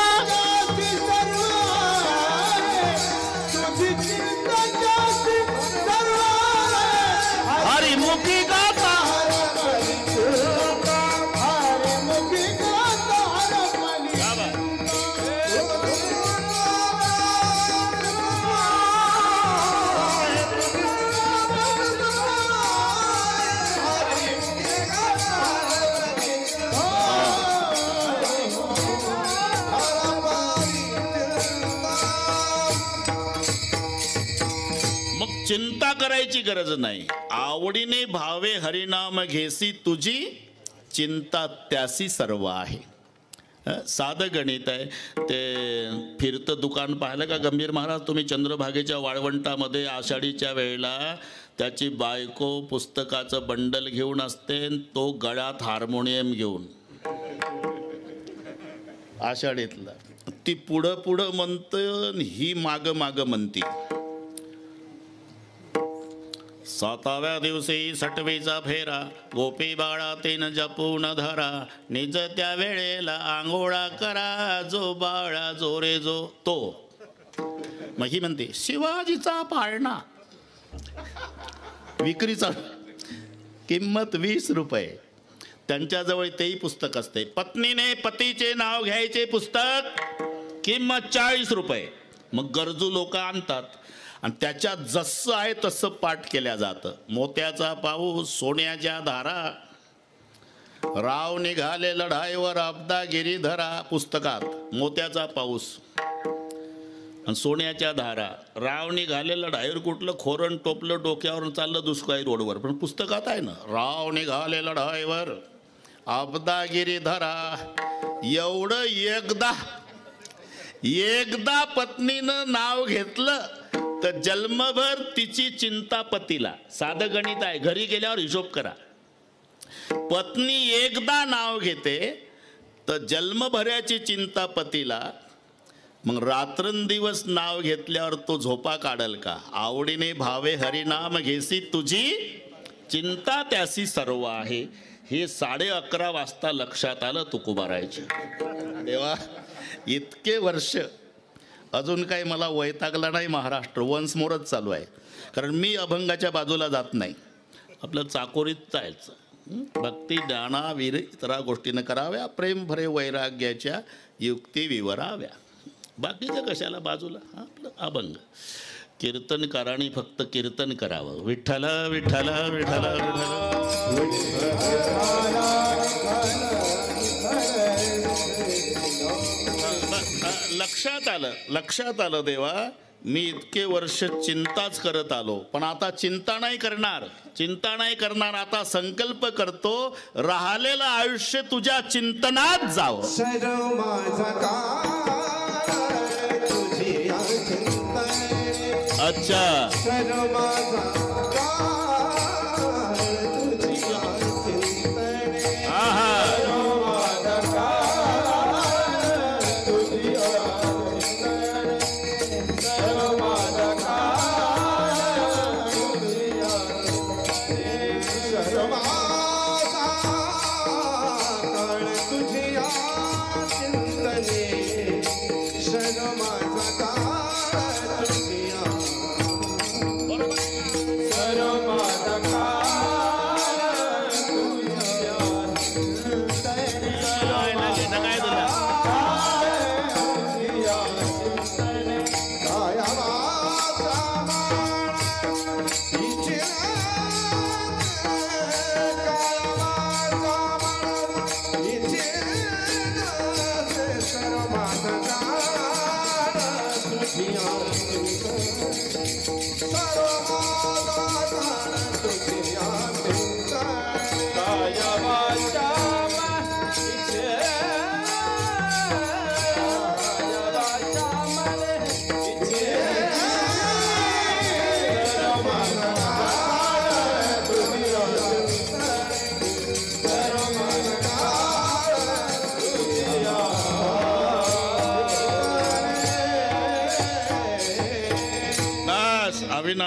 हरिमुखी गाता. चिंता करायची गरज नाही. आवडीने भावे हरिनाम घेसी. तुझी चिंता त्यासी सर्व आहे. साधं गणित आहे ते. फिरतं दुकान पाहिलं का गंभीर महाराज तुम्ही? चंद्रभागेच्या वाळवंटामध्ये आषाढीच्या वेळेला त्याची बायको पुस्तकाचं बंडल घेऊन असते, तो गळ्यात हार्मोनियम घेऊन. आषाढीतला ती पुढं पुढं म्हणतं, ही माग माग म्हणती. 7व्या दिवशी सटवीचा फेरा, गोपी बाळा तीन जपून धरा. निज त्या वेळेला आंघोळा करा, जो बाळा जो रे जो तो. मग ही म्हणते शिवाजीचा पाळणा, विक्रीचा, किंमत 20 रुपये. त्यांच्याजवळ तेही पुस्तक असते. पत्नीने पतीचे नाव घ्यायचे पुस्तक, किंमत 40 रुपये. मग गरजू लोक आणतात आणि त्याच्यात जसं आहे तसं पाठ केल्या जातं. मोत्याचा पाऊस, सोन्याच्या धारा, राव निघाले लढाईवर अब्दा गिरीधरा. पुस्तकात मोत्याचा पाऊस आणि सोन्याच्या धारा. राव निघाले लढाईवर कुठलं खोरण टोपलं डोक्यावर चाललं दुष्काळी रोडवर, पण पुस्तकात आहे ना, राव निघाले लढाईवर अब्दा गिरीधरा. एवढं एकदा पत्नीनं नाव घेतलं तर जन्मभर तिची चिंता पतीला. साधं गणित आहे, घरी गेल्यावर हिशोब करा. पत्नी एकदा नाव घेते तर जन्मभराची चिंता पतीला. मग रात्रंदिवस नाव घेतल्यावर तो झोपा काढल का? आवडीने भावे हरिनाम घेसी. तुझी चिंता त्यासी सर्व आहे. हे 11:30 वाजता लक्षात आलं तुकोबारायच्या. देवा, इतके वर्ष अजून काही मला वैतागला नाही महाराष्ट्र. वन्स मोरच चालू आहे. कारण मी अभंगाच्या बाजूला जात नाही. आपलं चाकोरीत जायचं. भक्ती ज्ञाना वीर इतरा गोष्टीनं कराव्या, प्रेम भरे वैराग्याच्या युक्ती विवराव्या. बाकीचं कशाला बाजूला. आपलं अभंग. कीर्तनकारांनी फक्त कीर्तन करावं. विठ्ठल विठ्ठल विठ्ठल लक्षात आलं देवा, मी इतके वर्ष चिंताच करत आलो, पण आता चिंता नाही करणार. आता संकल्प करतो, राहिलेलं आयुष्य तुझ्या चिंतनात जावं. अच्छा, बरोबर.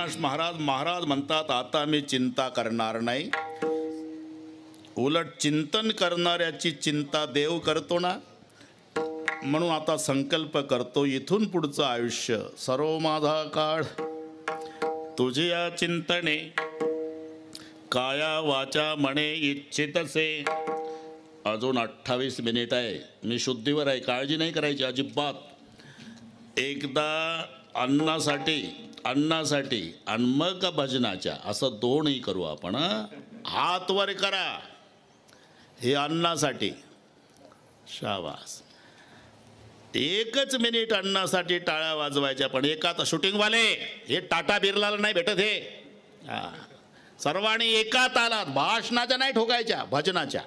अविनाश महाराज म्हणतात, आता मी चिंता करणार नाही. उलट चिंतन करणाऱ्याची चिंता देव करतो ना. म्हणून आता संकल्प करतो, इथून पुढचं आयुष्य सर्व माझा काळ तुझ्या चिंतने, काया वाचा मने इच्छितसे. अजून 28 मिनिट आहे. मी शुद्धीवर आहे, काळजी नाही करायची अजिबात. एकदा अन्नासाठी आणि मग भजनाच्या, असं दोन्ही करू आपण. हात वर करा, हे अन्नासाठी. शाबास. एकच मिनिट अन्नासाठी टाळ्या वाजवायच्या. पण एकात शूटिंगवाले हे टाटा बिर्लाला नाही भेटत हे. सर्वांनी एकात आलात. भाषणाच्या नाही ठोकायच्या, भजनाच्या.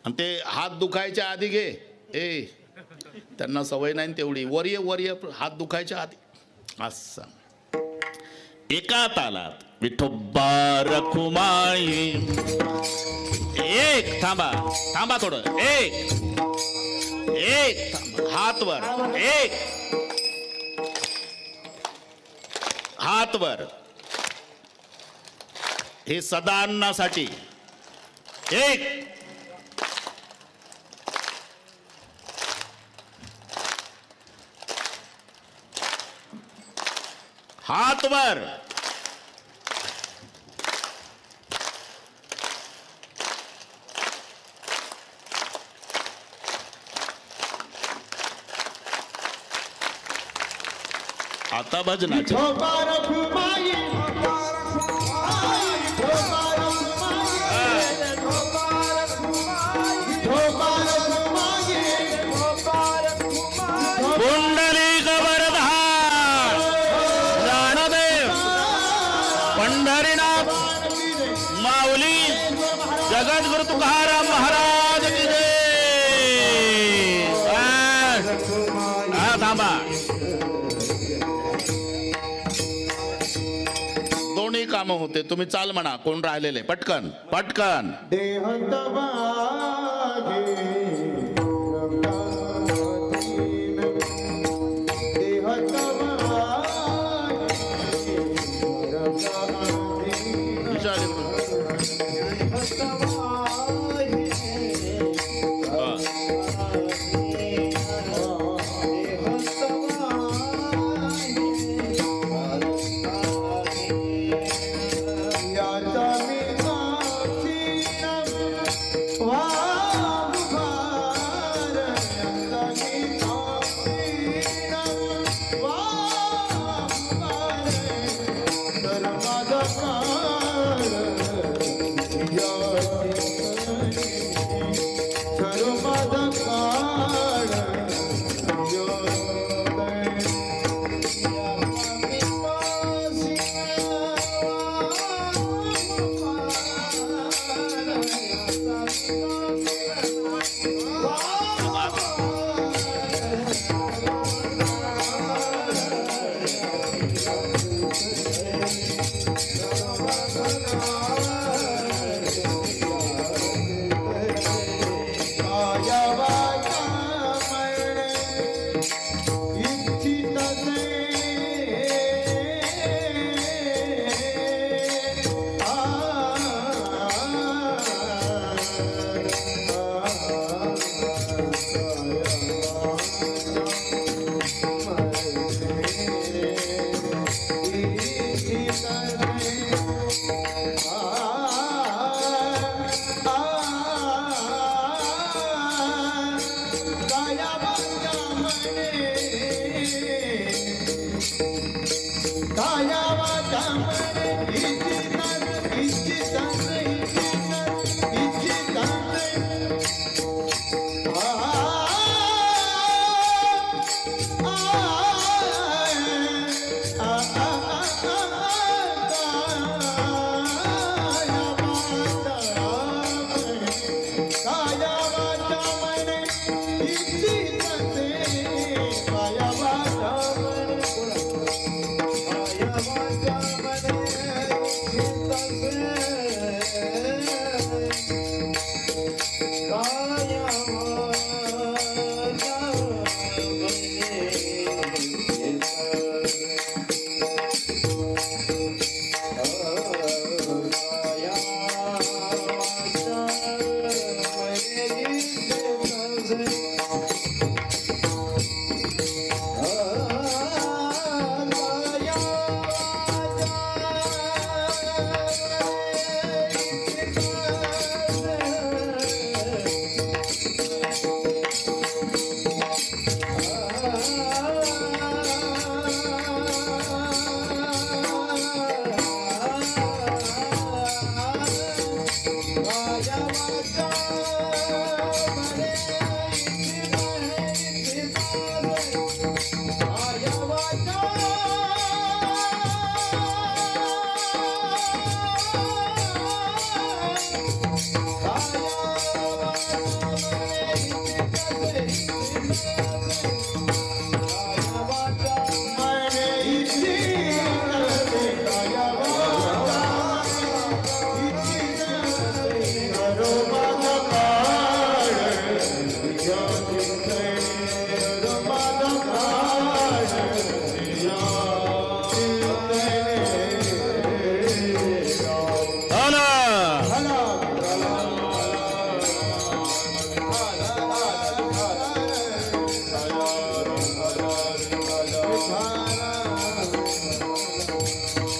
आणि ते हात दुखायच्या आधी घे. त्यांना सवय नाही तेवढी. वर्य हात दुखायच्या आधी असं एकात आलात. विठोबा रखुमाई. एक थांबा थोडं. एक हात वर. एक हात वर. हे सदा अन्नासाठी. एक हात वर. आता भजनाचे. पुंडलिक वरदान ज्ञानदेव पंढरीनाथ माऊली जगद्गुरु तुकाराम महाराज की जय. थांबा. दोन्ही कामं होते. तुम्ही चाल म्हणा. कोण राहिलेले पटकन पटकन.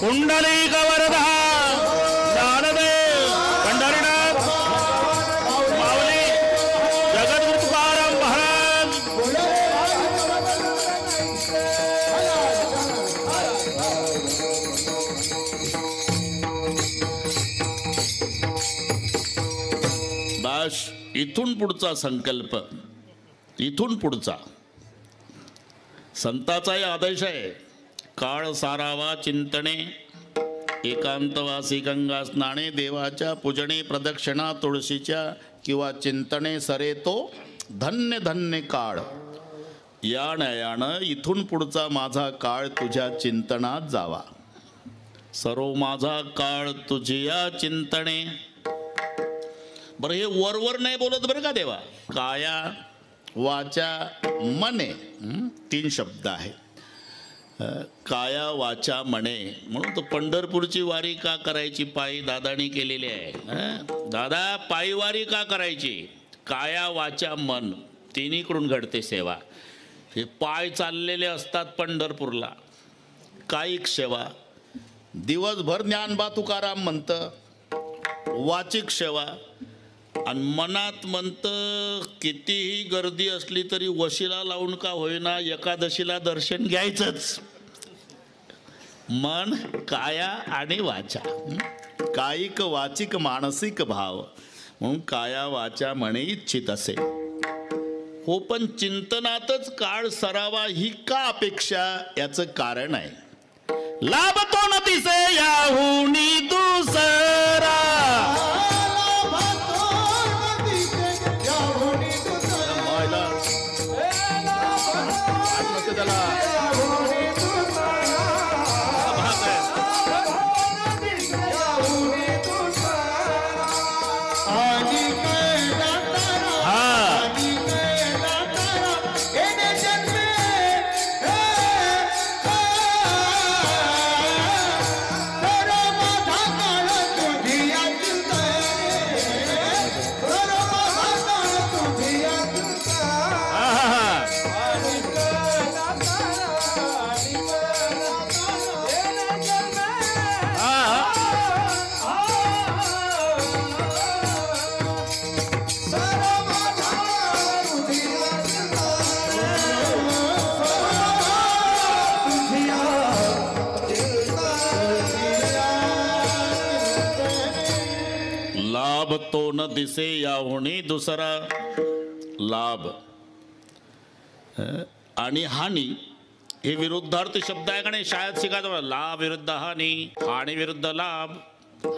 पुंडलिक वरदा ज्ञानदेव पंढरीनाथ माऊली जगद्गुरु तुकाराम महाराज बस इथून पुढचा संकल्प, इथून पुढचा संताचाही आदेश आहे. काळ सारावा चिंतने, एकांतवासी गंगा स्नाने, देवाच्या पूजने, प्रदक्षिणा तुळशीच्या किंवा चिंतने सरे तो धन्य धन्य काळ. या नयानं इथून पुढचा माझा काळ तुझ्या चिंतनात जावा. सर्व माझा काळ तुझ्या चिंतने. बरं हे वरवर नाही बोलत बरं का देवा. काया वाचा मने 3 शब्द आहे. काया वाचा मने म्हणून तो पंढरपूरची वारी का करायची पायी दादानी केलेली आहे. दादा पायी वारी का करायची. काया वाचा मन तिन्हीकडून घडते सेवा. हे पाय चाललेले असतात पंढरपूरला. कायिक सेवा, दिवसभर ज्ञानबा तुकाराम म्हणतं, वाचिक सेवा, आणि मनात म्हणतं कितीही गर्दी असली तरी वशिला लावून का होईना एकादशीला दर्शन घ्यायचंच. मन, काया आणि वाचा, कायिक वाचिक मानसिक भाव म्हणून काया वाचा म्हणे इच्छित असे हो. पण चिंतनातच काळ सरावा ही का अपेक्षा, याचं कारण आहे. लाभ तो न दिसे याहुनी दुसरा. तो न दिसे याहुनी दुसरा. लाभ आणि हानी हे विरुद्धार्थी शब्द आहे का नाही. शाळेत शिकायचं लाभ विरुद्ध हानी, हानी विरुद्ध लाभ.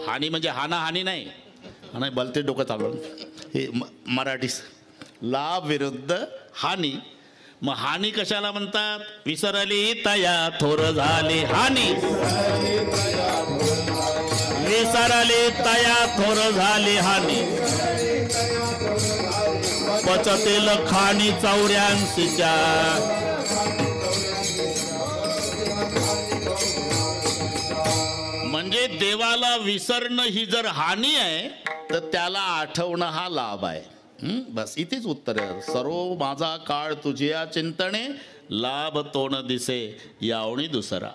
हानी म्हणजे हानाहानी नाही, नाही भलते डोकं चालवून हे मराठी. लाभ विरुद्ध हानी. मग हानी कशाला म्हणतात. विसरली तया थोर झाली हानी. विसरली तया थोर झाली हानी. पचतेल खाणी 84च्या. म्हणजे देवाला विसरणं ही जर हानी आहे तर त्याला आठवणं हा लाभ आहे. बस इथेच उत्तर आहे. सर्व माझा काळ तुझ्या चिंतने, लाभ तो न दिसे यावणी दुसरा.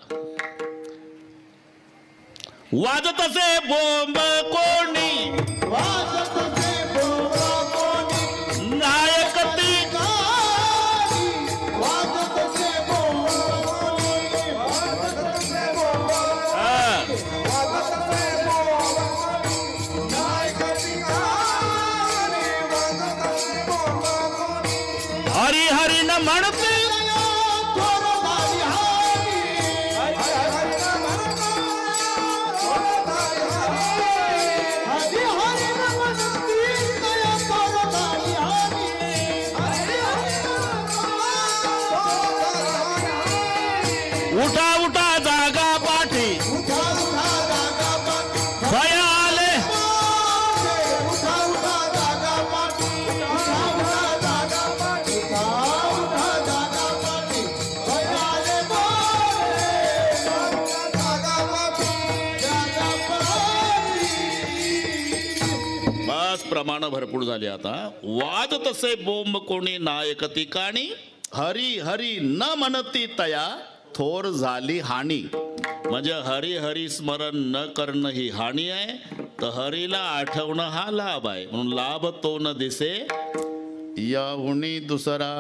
वाजत असे बोंब कोणी, वाजत असे बोंब कोणी, नायक ती वाजत असे बोंब कोणी, वाजत असे बोंब कोणी, वाजत असे बोंब कोणी, नायक ती बराच प्रमाण भरपूर झाले. आता वाद तसे बोंब कोणी नायकती काणी, हरी हरी न म्हणती तया थोर झाली हानी. म्हणजे हरी हरी स्मरण न करणं ही हानी आहे, तर हरीला आठवणं हा लाभ आहे. म्हणून लाभ तो न दिसे याहुनी दुसरा.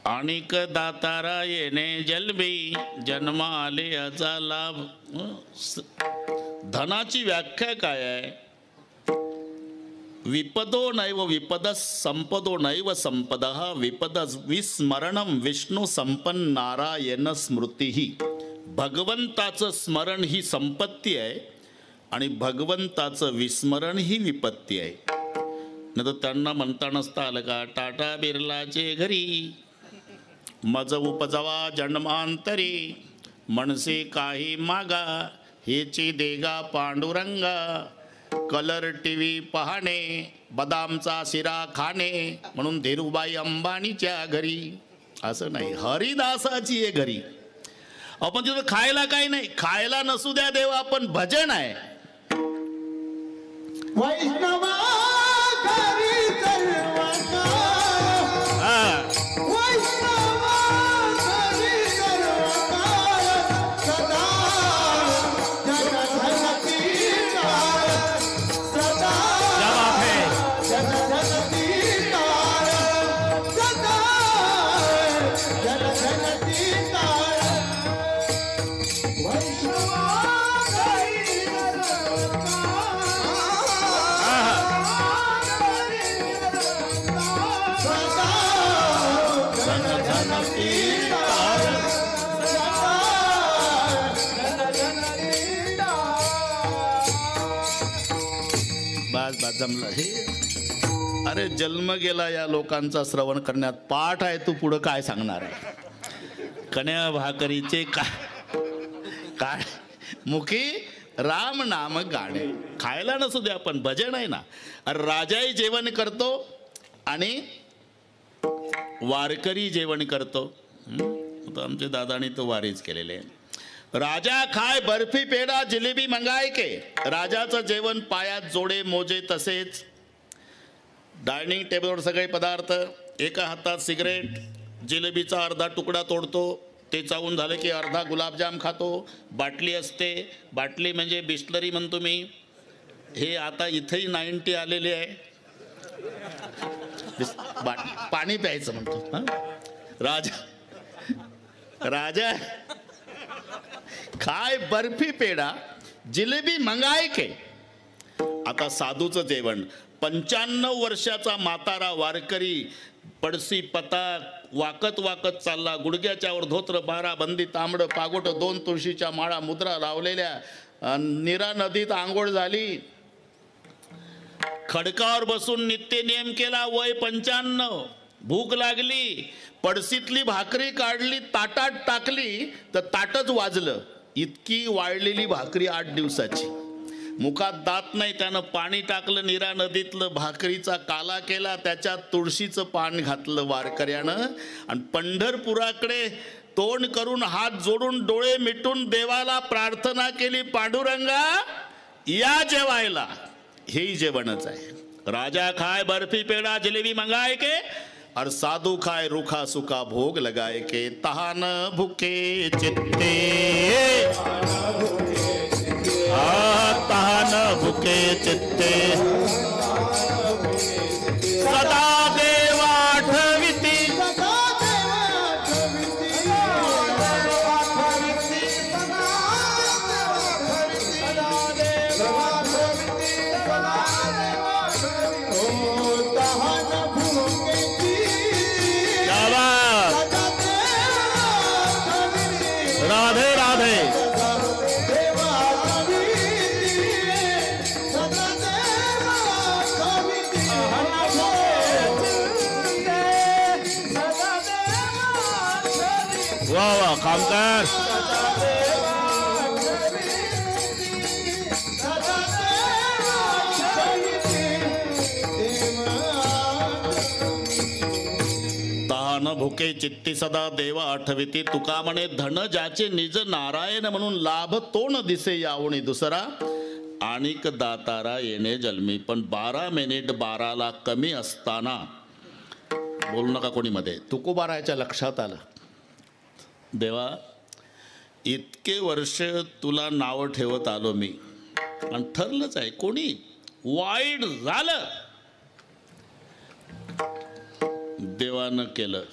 आणिक दातारा येणे जलबी, जन्म आले याचा लाभ. धनाची व्याख्या काय आहे? विपदो नैव विपद संपदो नैव संपदः विपद विस्मरणम विष्णू संपन्न नारायण स्मृती. भगवंताचं स्मरण ही संपत्ती आहे आणि भगवंताचं विस्मरण ही विपत्ती आहे. नाही तर त्यांना म्हणता नसता आलं का, टाटा बिर्लाचे घरी मज उपजवा जन्मांतरी, मनसे काही मागा हेची देगा पांडुरंगा. कलर टीव्ही पाहणे, बदामचा शिरा खाणे, म्हणून धीरूबाई अंबानीच्या घरी. असं नाही, हरिदासाची आहे घरी. आपण तिथं खायला काही नाही, खायला नसू द्या देवा, पण भजन आहे. वैष्णवा घरी सर्वकाळ, वैष्णवा घरी सर्वकाळ, सदा जनधनती काळ, सदा जनधनती काळ, सदा जनधनती काळ. वैष्णवा घरी बस जमलं हे. अरे जन्म गेला या लोकांचा श्रवण करण्यात, पाठ आहे, तू पुढं काय सांगणार आहे? कन्या भाकरीचे काय मुखी राम नाम गाणे. खायला नसू द्या पण भजन आहे ना. अरे राजाही जेवण करतो आणि वारकरी जेवण करतो. आमच्या दादानी तो वारीच केलेले. राजा खाय बर्फी पेढा जिलेबी मंगाय के. राजाचं जेवण पायात जोडे मोजे तसेच. डायनिंग टेबलवर सगळे पदार्थ, एका हातात सिगरेट, जिलेबीचा अर्धा तुकडा तोडतो, ते चावून झालं की अर्धा गुलाबजाम खातो. बाटली असते, बाटली म्हणजे बिस्लरी म्हणतो मी. हे आता इथेही 90 आलेले आहे, पाणी प्यायचं म्हणतो. राजा खाय बर्फी पेढा जिलेबी मंगाय के. आता साधूचं जेवण. 95 वर्षाचा म्हातारा वारकरी पडसी पता वाकत वाकत चालला. गुडघ्याच्या वर धोत्र, बारा बंदी, तांबड, पागोट, 2 तुळशीच्या माळा, मुद्रा लावलेल्या. नीरा नदीत आंघोळ झाली. खडकावर बसून नित्य नियम केला. वय 95. भूक लागली, पडसीतली भाकरी काढली, ताटात टाकली तर ताटच वाजलं. इतकी वाळलेली भाकरी 8 दिवसाची. मुखात दात नाही, त्यानं पाणी टाकलं नीरा नदीतलं, भाकरीचा काला केला, त्याच्यात तुळशीचं पान घातलं वारकऱ्यानं आणि पंढरपुराकडे तोंड करून हात जोडून डोळे मिटून देवाला प्रार्थना केली, पांडुरंगा या जेवायला. हेही जेवणच आहे. राजा खाय बर्फी पेढा जिलेबी मंगाए के और साधु खाए रूखा सुखा भोग लगाए के. तहान भूखे चित्ते, तहान भूखे चित्ते, सदा देवा आठविती. राधे राधे. वाह वाह, काम कर. तहान भुके चित्ती सदा देवा आठविती. तुका म्हणे धन ज्याचे निज नारायण म्हणून लाभ तो न दिसे यावणी दुसरा. आणिक दातारा येणे जन्मी. पण 12 मिनिट 12ला कमी असताना, बोलू नका कोणी मध्ये, तुकोबाराच्या लक्षात आलं, देवा इतके वर्ष तुला नाव ठेवत आलो मी, आणि ठरलंच आहे कोणी वाईट झालं देवानं केलं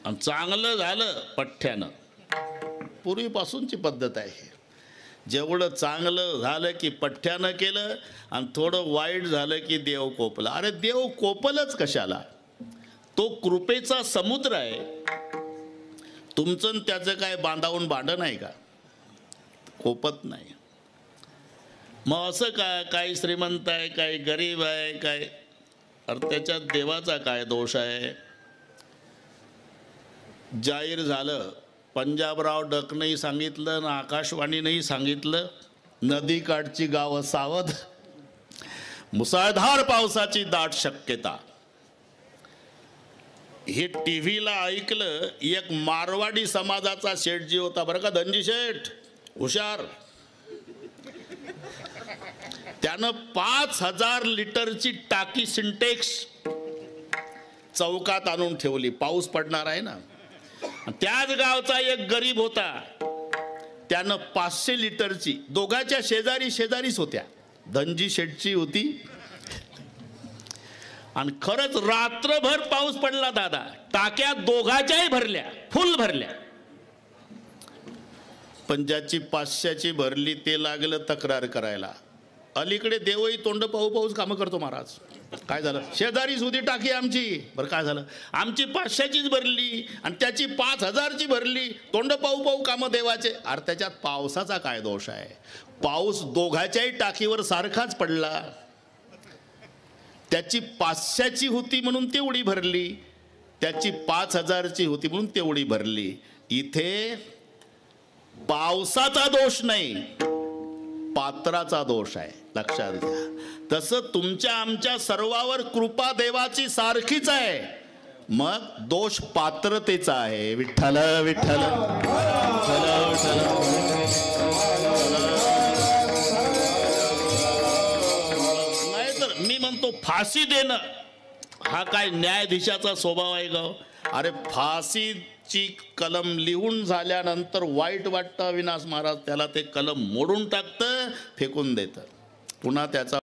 आणि चांगलं झालं पठ्ठ्यानं. पूर्वीपासूनची पद्धत आहे. जेवढं चांगलं झालं की पठ्ठ्यानं केलं आणि थोडं वाईट झालं की देव कोपला. अरे देव कोपलच कशाला? तो कृपेचा समुद्र आहे. तुमचं आणि त्याचं काय बांधावून भांडण आहे का? कोपत नाही. मग असं काय श्रीमंत आहे, काय गरीब आहे, काय, अरे त्याच्यात देवाचा काय दोष आहे? जाहीर झालं, पंजाबराव डकनंही सांगितलं ना आकाशवाणीनंही सांगितलं, नदीकाठची गावं सावध, मुसळधार पावसाची दाट शक्यता. हे टीव्हीला ऐकलं. एक मारवाडी समाजाचा शेठजी होता बरं का, धनजी शेठ, हुशार. त्यानं 5000 लिटरची टाकी सिंटेक्स चौकात आणून ठेवली. पाऊस पडणार आहे ना. त्याच गावचा एक गरीब होता, त्यानं 500 लिटरची, दोघाच्या शेजारी शेजारीच होत्या, धनजी शेठची होती. आणि खरंच रात्रभर पाऊस पडला दादा, टाक्या दोघाच्याही भरल्या, फुल भरल्या. पण ज्याची 500ची भरली ते लागलं तक्रार करायला. अलीकडे देवही तोंड पाहू पाहूच कामं करतो महाराज. काय झालं? शेजारीच होती टाकी आमची. बरं काय झालं? आमची 500चीच भरली आणि त्याची 5000ची भरली. तोंड पाहू पाहू कामं देवाचे. अरे त्याच्यात पावसाचा काय दोष आहे? पाऊस दोघाच्याही टाकीवर सारखाच पडला. त्याची 500ची होती म्हणून तेवढी भरली, त्याची 5000ची होती म्हणून तेवढी भरली. इथे पावसाचा दोष नाही, पात्राचा दोष आहे, लक्षात घ्या. तसं तुमच्या आमच्या सर्वावर कृपा देवाची सारखीच आहे, मग दोष पात्रतेचा आहे. विठ्ठल विठ्ठल नाही तर मी म्हणतो फाशी देणं हा काय न्यायाधीशाचा स्वभाव आहे का? अरे फाशीची कलम लिहून झाल्यानंतर वाईट वाटतं अविनाश महाराज, त्याला ते कलम मोडून टाकतं, फेकून देतं, पुन्हा त्याचा